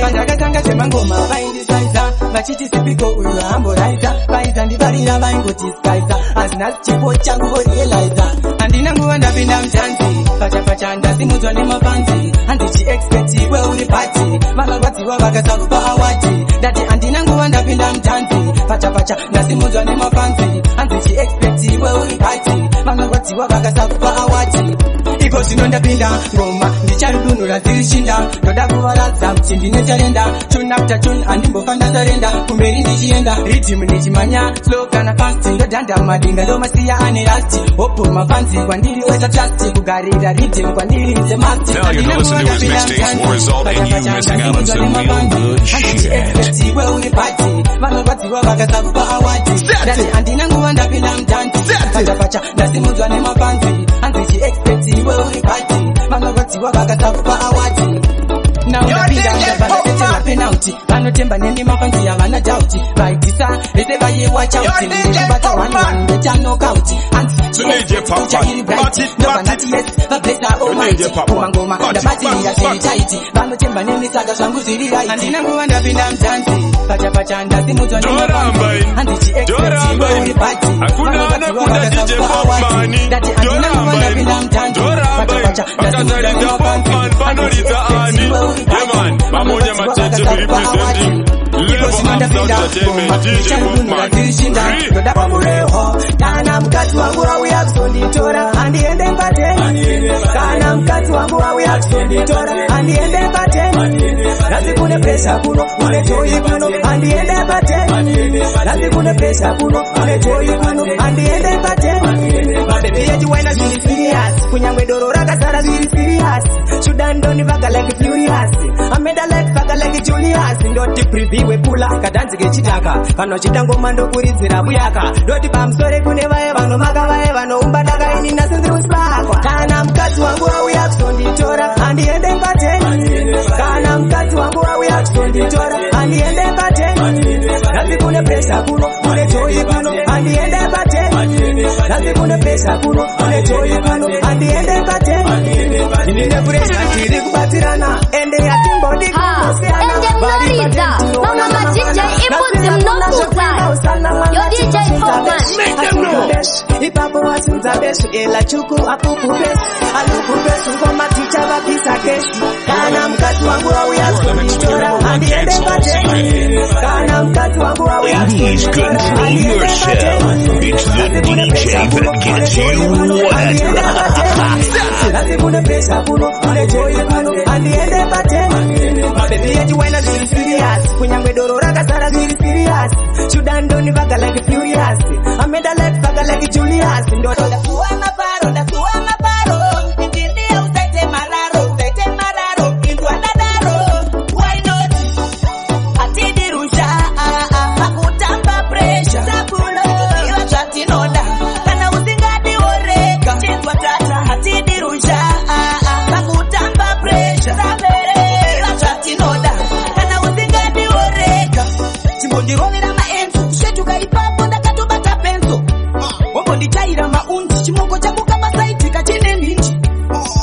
pandakatanga semangoma vaindisaisa vachiti sipiko uyu hamboraisa vaizandivarira vaingotiskaisa hazina chipo changu vorielaiza handina nguva ndapinda mutanzi pachapacha ndasimudzwa nemafanzi handichiexpectiwe uri pati vakarwadziwa vakasakupa awadi ndati handina nguva ndapinda mutanzi pachapacha ndasimudzwa nemafanzi handichiexpectiwe uri pati vakarwadziwa vakasakupa awadi iko zvino ndapinda ngoma ndicharudunura dziri shinda ndoda kuvaradza kuti ndine talenda tune after tune handimbofa ndasarenda kumberi ndichienda ridhimu ndichimanya slow kana fast ndodhanda mumadinga ndomasiya ane rasti hope mafanzi kwandiri weta trust kugarira ridhimu kwandiri nze masti Now you're listening to his mixtapes will result in you missing out on some real good shit. we uri pati vanorwadziwa vakasakupa awadi ndati handina nguva ndapinda mutanzi pachapacha ndasimudzwa nemafanzi handichiexpectiwe uri pati vanorwadziwa vakasakupa awadi now ndapinda ndabva ndateterwa penalty mauti vanotemba nemi mafanzi havana dauti vaitisa vese vaiyewa chauti ndikubata one ndechanokauti anzichairi bright ndovanati yes vablesa almighty kumangoma ndabatirira zviri taiti vanotemba nemi saka zvangu zviri right handina nguva ndapinda mutanzi pachapacha ndasimudzwa nemafanzi handichi expect uri bati vanovadziwa vakasauaawati ndati handina nguva ndapinda mutanzi pachapacha ndasimudzwa nemafanzi handichi expect uri bati Mamoja Matete be representing Level of Sound Entertainment DJ Bookman Toda pamureho kana mkati wangu auya kusonditora andiende pateni kana mkati wangu auya kusonditora andiende pateni nasi kune pesa kuno kune joyi kuno andiende pateni nasi kune pesa kuno kune joyi kuno andiende pateni mabebi yetu wena zili serious kunyangwe doro rakasara zili serious Sudan doni vaga like furious ameda like vaga like Julius ndoti preview pula kadanzi kechitaka kana chitango mando kuridzira buyaka ndoti bamsore kune vaye vanomaka vaye vanoumba daka ini nasindiri usipakwa kana mkati wangu auya kusonditora andiende pateni kana mkati wangu auya kusonditora andiende pateni nasi kune pesa kuno kune joyi kuno andiende pateni nasi kune pesa kuno kune joyi kuno andiende pateni inine pressure tiri kubatirana ende yatimbodi kusiyana bari patenti mama majija iputi mnokuza yo DJ Foreman make them know ipapo wasunza besu ela chuku apuku besu aluku besu ngoma ticha vapisa keshi kana mkati wangu auya kusonditora andiende pateni kana mkati wangu auya kusonditora andiende pateni It's the DJ that gets you wet. nasi kune pesa kuno kune joyi kuno andiende pateni mabebi yetu wena zili serious kunyangwe doro rakasara zili serious Sudan doni vaga like furious ameda like vaga like Julius ndoto ndakuwa maparo india usete mararo indwa dadaro why not atidirusha pakutamba pressure sapulo iwa chatinoda kana usingadi oreka chindwa tata atidirusha pakutamba pressure sapere iwa chatinoda kana usingadi oreka chimbondirovera maenzo shetuka ipapo ndakatobata penzo wambondichaira maundi chimongo chako kamasaitika chine ninji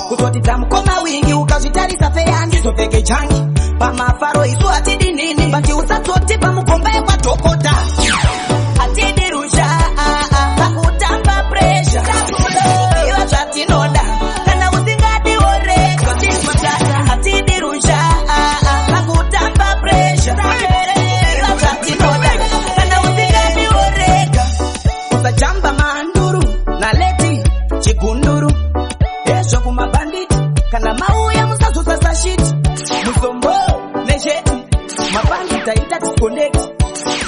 kutoti tamukoma wingi ukazvitarisa feyandizo changi pamafaro isu atidi nini bati usatoti pamukomba yekwatokota atidirusha pakutamba presha iva zvatinoda kana usingadi oreka timatata atidirusha pakutamba presha iva zvatinoda kana usingadi oreka usajamba manduru naleti chigunduru ezvo kumabanditi kana mauya musazosasa shiti musombo nezveti mabandi taita disconnect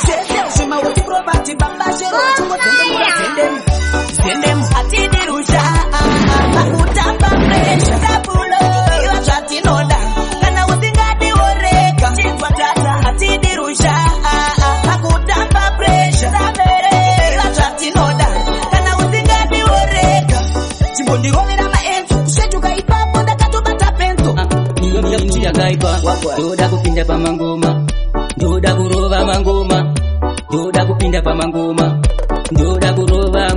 zvese zvimauti probati babasherozendemu atidirusha pakutamba presha sapulo iva zvatinoda kana usingadi oreka chindwa tata atidirusha pakutamba presha sapere iva zvatinoda kana usingadi oreka chimbondirovera maenzo kusvetuka ipapo ndakatobata penzo yakaipa ndoda kupinda pamangoma ndoda kurova mangoma ndoda kupinda pamangoma ndoda kurova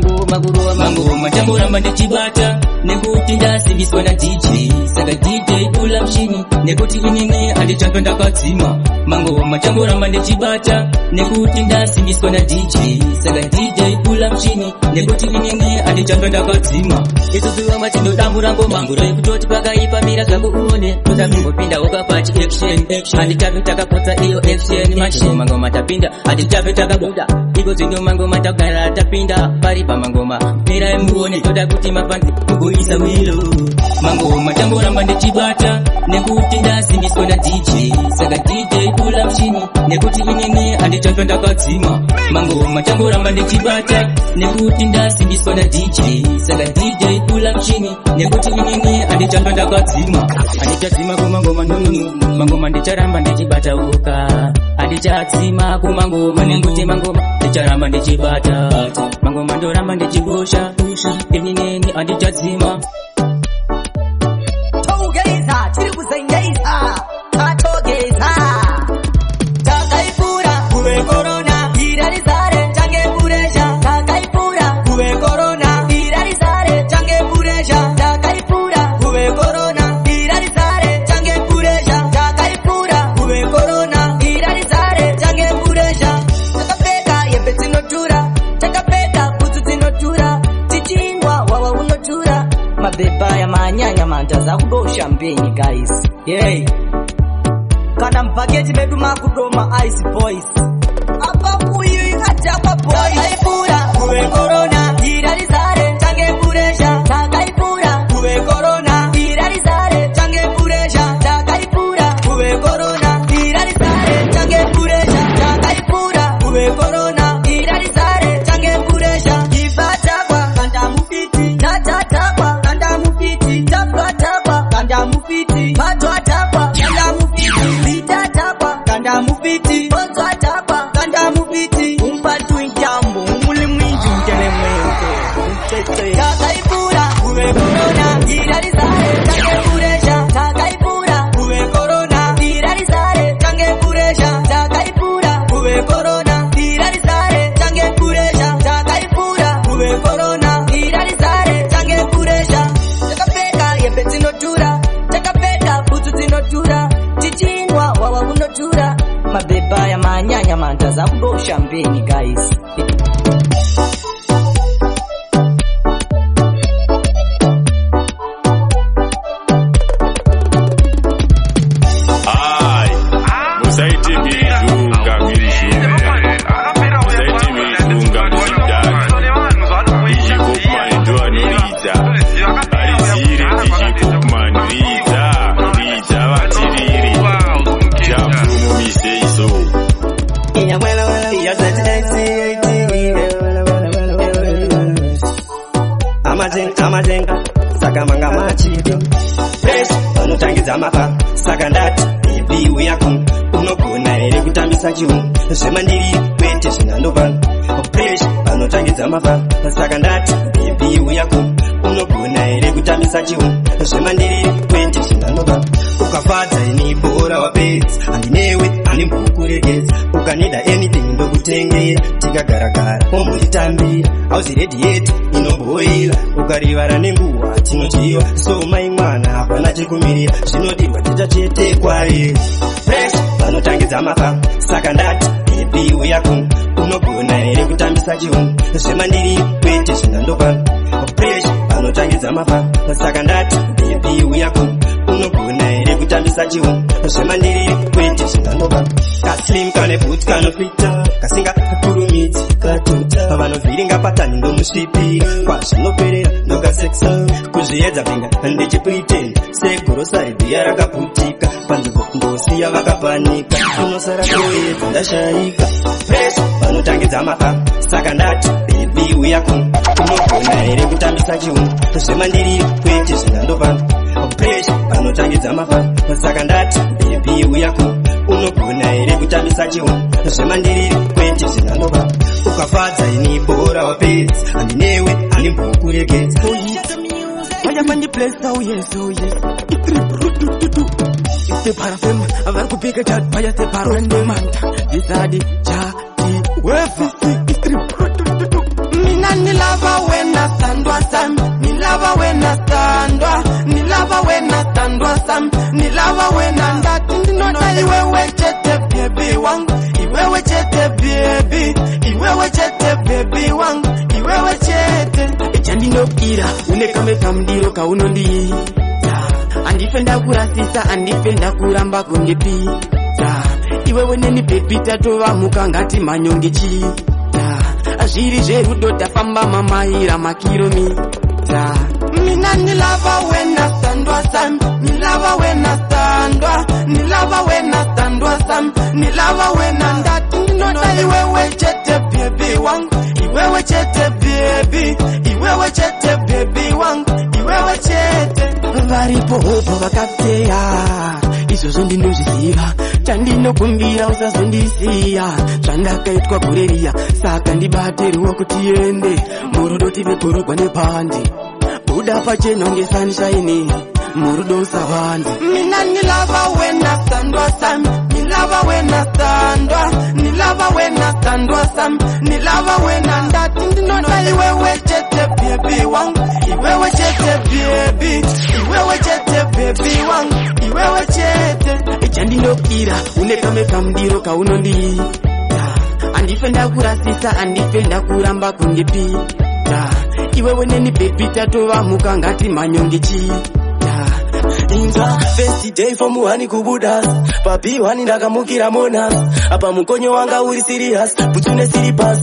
mangoma changoramba ndichibata nekuti ndasimbiswa na DJ saka DJ pula mshini nekuti inini andichambe ndakadzima mangoma changoramba ndichibata nekuti ndasimbiswa na DJ saka DJ pula mshini nekuti inini andichambe ndakadzima isuzuwa matindodambura ngoma kutoti pakaipa mira zvangu uone totambingopinda ukapati action anditape takapota iyo action machine mangoma tapinda anditape takabuda iko zvinyo mangoma tagara tapinda pari pamangoma mira muone toda kuti mapandi kugoisa wilo mangoma changoramba ndichibata nekuti ndasimbiswa na DJ saka DJ pula mshini nekuti inini anditape ndakadzima mangoma changoramba ndichibata nekuti ndasimbiswa na DJ saka DJ pula mshini nekuti inini anditape ndakadzima anditadzima kumangoma nununu mangoma ndicharamba ndichibata uka andichadzima kumangoma nekuti mangoma ndicharamba ndichibata mangoma ndoramba ndichigosha inini andichadzima togeza tiri kuzengeza atogeza mabebaya manyanya mandaza kudosha mbeni guys. Yay. Kana mpaketi medu makudoma ice boys. Apa kuyu ikachapa boys. Takaipura kuwe corona irarizare change puresha. Takaipura kuwe corona irarizare change puresha. Takaipura kuwe corona irarizare change puresha. Takaipura kuwe corona irarizare change puresha. Ifatakwa kanda mufiti tatakwa kanda mufiti tatakwa kanda mufiti patwa kanda mufiti litatakwa kanda mufiti bonza takwa kanda mufiti umpatu injambo umuli mwinji mtelemwente mtete takaipura kuwe corona irarizare change puresha. Takaipura kuwe corona irarizare change puresha. Takaipura kuwe corona irarizare change puresha. Takaipura kuwe corona irarizare change puresha. Takapeka yembe zinotura takapeka butu zinotura chichinwa wawa unotura mabebaya manyanya mandaza kudosha mbeni guys. Musaiti mijunga mirishime Musaiti mijunga mshidani Dijikopmani ndoa nuriza Arizire dijikopmani nuriza watiriri Jambu mumiseiso Amazenga sakamanga machidi Fresh anotangidza mapa sakandati baby uyako unogona ere kutambisa chihu zvemandiri kwete zvinandova Fresh anotangidza mapa sakandati baby uyako unogona ere kutambisa chihu zvemandiri kwete zvinandova ukafadza ini bora wapedza andinewe animbokuregedza ukanida anything ndokutengera tikagaragara omutitambira hausi ready yet inomboira ukarivara nenguva tinochiva so mai mwana hapana chekumirira zvinodirwa tichachetekwa ye Fresh vanotangidza mapa saka ndati baby uyako unogona ere kutambisa chihu zvemandiri kwete zvinandopa Fresh vanotangidza mapa saka ndati baby uyako unogona ere kutambisa chihu zvemandiri kwete zvinandopa kaslim kane boots kanofita kasinga kurumidzi katota vanovhiringa patani ndomusvipira kwazvinoperera ndokasexa kuzviedza pinga ndichipretend segorosaidhiya rakaputika panzvimbo ndosiya vakapanika unosara koedza ndashayika Fresh vanotangidza mapa saka ndati baby uyako unogona ere kutambisa chihu zvemandiri kwete zvinandopa Fresh vanotangidza mapa saka ndati baby uyako unogona ere kutambisa chihu zvemandiri kwete zvinandopa ukafadza ini bora wapedza andinewe animbokuregedza Vayamani place now yes oh yes Ite parafem avar kupika chat paya se parwende manta Disadi chati wefisi istri Mina nilava wena standwa sam Nilava wena standwa Nilava wena standwa sam Nilava wena ndati Ndinota iwewe chete baby wangu Iwewe chete baby Iwewe chete baby wangu Iwewe chete Echandinokira unekame kamdiro kaunondi Andifenda kurasisa andifenda kuramba kungepi Iwewe neni baby tatova mukangati manyongechi Azviri zverudo tafamba mamaira makiromita Mina nilava wena standwa sam Nilava wena standwa Nilava wena standwa sam Nilava wena ndati Ndinota iwewe chete baby wangu Iwewe chete baby Iwewe chete baby wangu Iwewe chete Varipo hopo vakateya Izvozvo ndinozviziva Chandinokumbira usazondisiya Zvandakaitwa kureria Saka ndibate ruoko tiende Murudo tive korogwa nepandi Buda pachena unge sunshine Murudo usawande Mina nilava wena standwa sam Nilava wena standwa Nilava wena standwa sam Nilava wena ndati Ndinota iwewe chete baby wangu Iwewe chete baby Iwewe chete baby wangu Iwewe chete Echandinokira unekame kamdiro kaunondi Andifenda kurasisa andifenda kuramba kungepi iwewe neni baby tatovamuka ngati manyongechi inza first day for muhani kubudas papi wani ndakamukira monas apa mukonyo wanga uri serious butsune siripas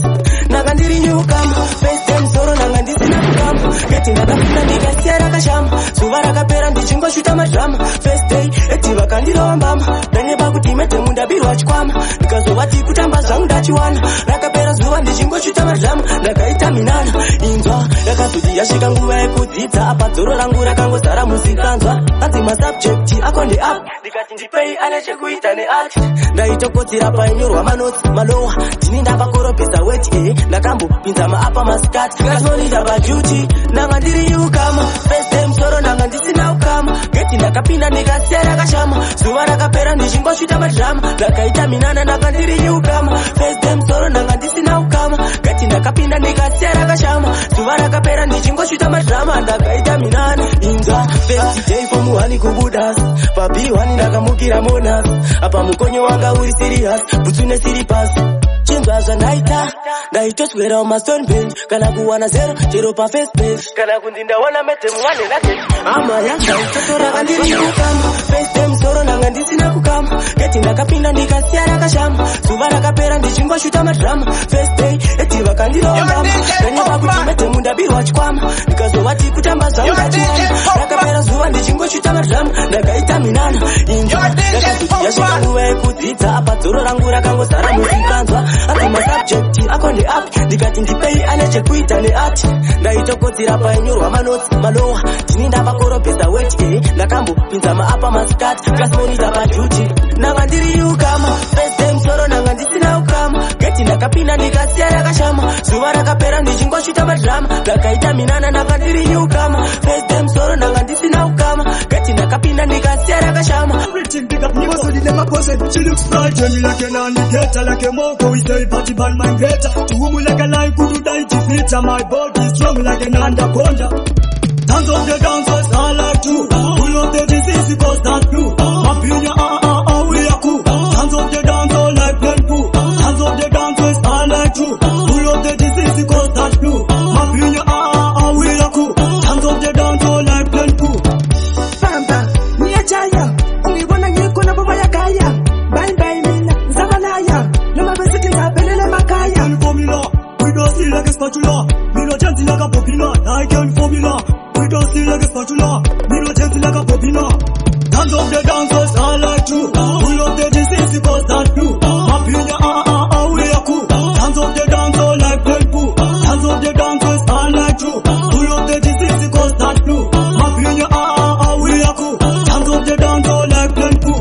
nanga ndiri newcam first time soro nanga ndisina kukam keti ndakapinda ndikasiyara kashama zuva rakapera ndichingoshuta madrama first day eti vakandirowa mbama ndanyeba kuti mete mundabirwa chikwama ndikazovati kutamba zvangu ndachiwana rakapera zuva ndichingoshuta madrama ndakaita minana inzwa yakazoti yasvika nguva yekudzidza apa dzoro rangu rakangozara musikanzwa anzima subject akonde up ndikati ndipei ane chekuita neart ndaitokodzera painyorwa manotsi malowa ndini ndavakoropesa weti ndakambopinza maapa masikati kasmonita paduty nanga ndiri ukama first time soro nanga ndisina ukama geti ndakapinda ndikasiya rakashama zuva rakapera ndichingosvita madrama ndakaita minana nanga ndiri ukama first time soro nanga ndisina ukama geti ndakapinda ndikasiya rakashama zuva rakapera ndichingosvita madrama ndakaita minana inzwa first day for muhani kubudas papi wani ndakamukira monas apa mukonyo wanga uri serious butsune siripas chinzwa zvandaita ndaitoswera mastone bench kana kuwana zero chero pafirst page kana kundindawana mete muwane nake ama yandaitotora kandiri kukama first time soro nanga ndisina kukama geti ndakapinda ndikasiya rakashama zuva rakapera ndichingoshuta madrama first day eti vakandirowa mbama ndanyeba kuti mete mundabirwa chikwama ndikazovati kutamba zvangu ndachiwana rakapera zuva ndichingoshuta madrama ndakaita minana inzwa yakazoti yasvika nguva yekudzidza apa dzoro rangu rakangozara musikanzwa anzima subject akonde up ndikati ndipei ane chekuita neart ndaitokodzera painyorwa manotsi malowa ndini ndavakoropesa weti ndakambopinza maapa masikati kasmonita paduty nanga ndiri ukama first time soro nanga ndisina ukama geti ndakapinda ndikasiya rakashama zuva rakapera ndichingoshuta madrama ndakaita minana nanga ndiri ukama first time soro nanga ndisina ukama geti ndakapinda ndikasiya rakashama everything big up niggas with them a pose. She looks bright, tell me like an indicator, like a moko. We say party band man greater. To whom like a lion could die to feature. My body strong like an anaconda. Dance of the dancers, I like to. Pull up the disease because that's blue. Up in your we are cool. Dance of the dancers like plain poo. Dance of the dancers, I like to. Pull up the disease because that's blue. Up in your we are cool. Dance of the dancers like plain poo. Bamba, me a jaya. Unibona ngikona baba ya kaya. Bye bye mina, zamanaya. No ma basic is happening makaya. Formula, we don't see like a spatula. Me no chance like a popina. I can formula. We don't see like a spatula. Me no chance like a popina. Dance of the dancers, I like to. Pull up the disease because that's blue. Happy in your we are cool. Dance of the dancers like plain poo. Dance of the dancers, I like to. Pull up the disease because that's blue. Happy in your we are cool. Dance of the dancers like plain poo.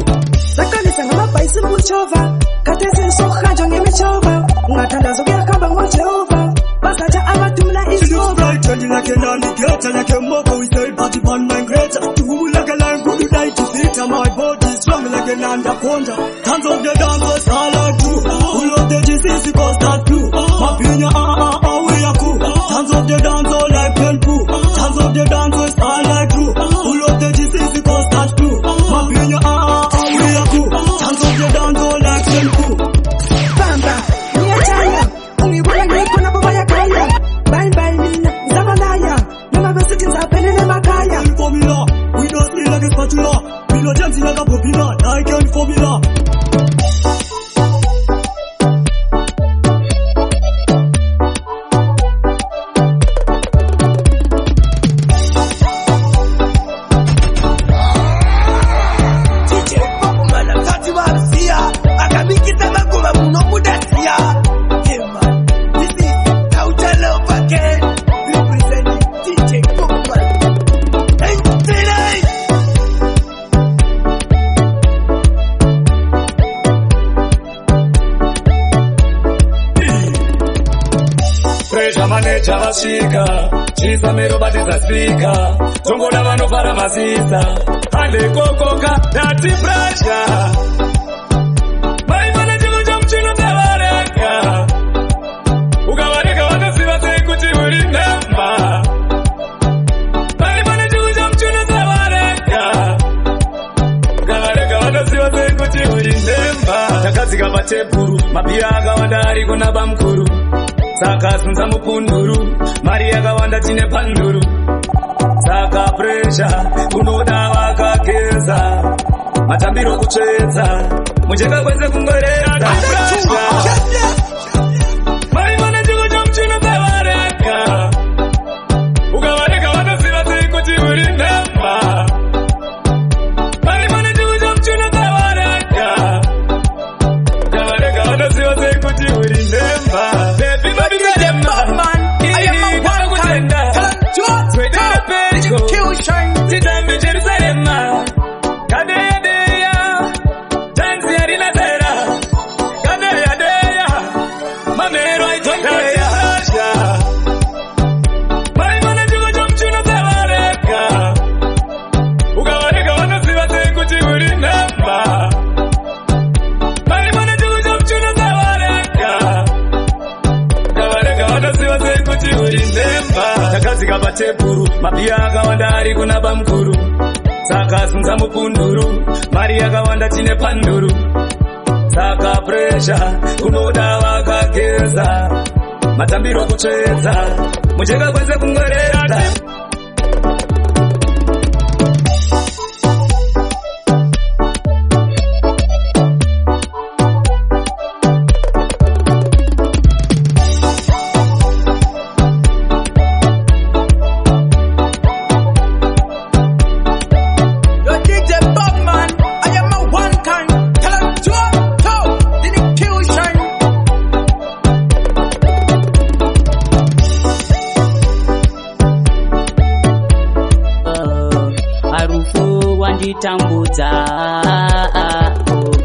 Sakanisa ngama paisi muchova. Katese sohajo ngemichova. Ngatandazo kya kamba ngochova. Basaja abatumla is over. She looks bright, turning like an alligator, like a moko. We say party band man greater. To whom like a lion could die to feet. My body strong like an anaconda. Dance of the dancers, I like to. Pull up the disease because that's blue. Happy in your we are cool. Dance of the dancers like plain poo. Dance of the dancers, I like to. Pull up the disease because that's blue. Happy in your we are cool. Dance of the dancers like plain poo. Bamba, me a jaya. Unibona ngikona baba ya kaya. Bye bye mina, zamanaya. No ma basic is happening makaya. Formula, we don't see like a spatula. We no chance like a popina. I can formula. Chavashika, chisamero batiza speaker. Tongoda vanofara mazisa. Hande kokoka, nati pressure. Maimana chimu cha mchino zavareka. Ukavareka vanosiva sekuti uri nemba. Maimana chimu cha mchino zavareka. Ukavareka vanosiva sekuti uri nemba. Takadzika patebhuru, mabhira akawanda ari kuna bamkuru. saka sunza mupunduru mari yakawanda tine panduru saka presha unoda vakageza matambiro kutsvedza mujeka kwese kungorera maimana chiko chomuchino dzavareka ukavareka vanoziva sei kuti uri nhemba maimana chiko chomuchino dzavareka ukavareka vanoziva sei kuti uri nhemba titambe Jerusalema kadeya tanzi yarinazera kadeya mamero aitondaya maimana chiko chomuchino dzavareka ukavareka vanoziva sei kuti uri nhemba maimana chiko chomuchino dzavareka ukavareka vanoziva sei kuti uri nhemba takazika patebhuru mabhiya akawanda ari kuna bamukuru saka sunza mupunduru mari yakawanda tine panduru saka presha unoda vakageza matambiro kutsvedza mujeka kwese kungorera tambudza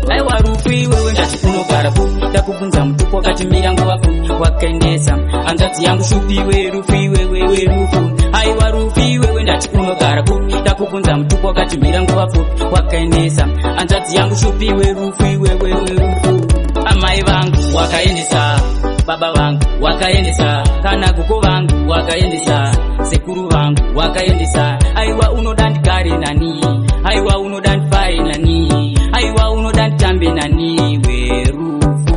aiwa rufi wewe ndati unogara pu ndakubvunza mutupo wakatimira nguva pu wakaendesa hanzvadzi yangu shupiwe rufi wewe rufu aiwa rufi wewe ndati unogara pu ndakubvunza mutupo wakatimira nguva pu wakaendesa hanzvadzi yangu shupiwe rufi wewe rufu amai vangu wakaendesa baba vangu wakaendesa kana guko vangu wakaendesa sekuru vangu wakaendesa aiwa unoda ndigare nani aiwa unoda ndifare nani aiwa unoda nditambe nani werufu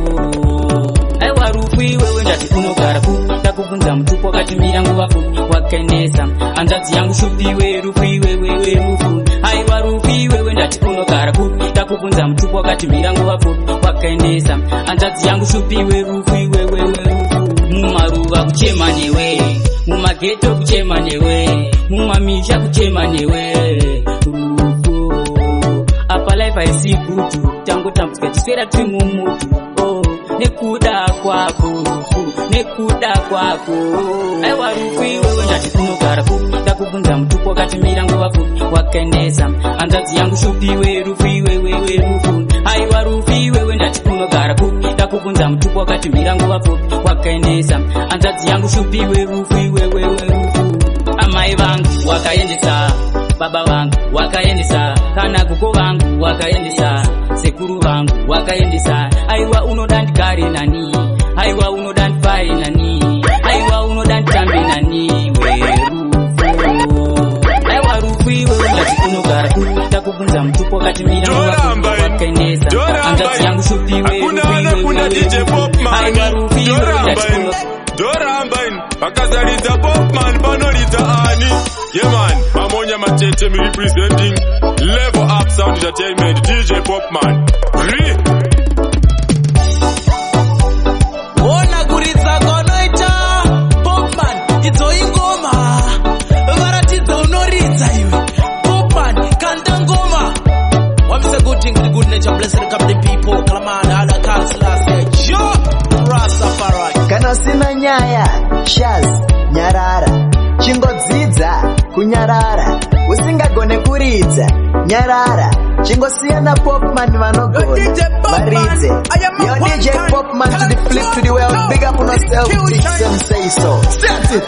aiwa rufu iwewe ndati unogara pu ndakubvunza mutupo wakatimira nguva pu wakaendesa hanzvadzi yangu shupiwe rufu iwewe rufu aiwa rufu iwewe ndati unogara pu ndakubvunza mutupo wakatimira nguva pu wakaendesa hanzvadzi yangu shupiwe rufu iwewe rufu mumaruva kuchema newe mumageto kuchema newe mumamisha kuchema newe rufu apa life haisi gutu tangu tambudzika tiswera tiri mumutu nekuda kwako rufu nekuda kwako aiwa rufu iwewe ndati unogara pu ndakubvunza mutupo wakatimira nguva pu wakaendesa hanzvadzi yangu shupiwe rufu iwewe rufu aiwa rufu iwewe ndati unogara pu ndakubvunza mutupo wakatimira nguva pu wakaendesa hanzvadzi yangu shupiwe rufu iwewe rufu amai vangu wakaendesa baba vangu wakaendesa kana guko vangu wakaendesa sekuru vangu wakaendesa aiwa unoda ndigare nani aiwa unoda ndifare nani aiwa unoda nditambe nani werufu aiwa rufu iwewe ndati unogara pu ndakubvunza mutupo wakatimira nguva pu wakaendesa hanzvadzi yangu shupiwe rufu aiwa rufu iwewe ndati Dorambain, akazaridza Popman, panoridza Ani. Yeah man, Mamonya Matete, me representing Level Up Sound Entertainment, DJ Popman. Ona kuridza konoita Popman, idzo ingoma. Varatidza unoridza iwe. Popman, kanda ngoma. Wamse good thing, the good nature, blessed company people. Kalamana, ala kasla, yo, Rastafari. Kana usina nyaya, shaz, nyarara chingodzidza kunyarara usingagone kuridza nyarara chingosiyana Popman vanogona varidze yo DJ Popman to the flip to the world big up on yourself, big them say so. Set it.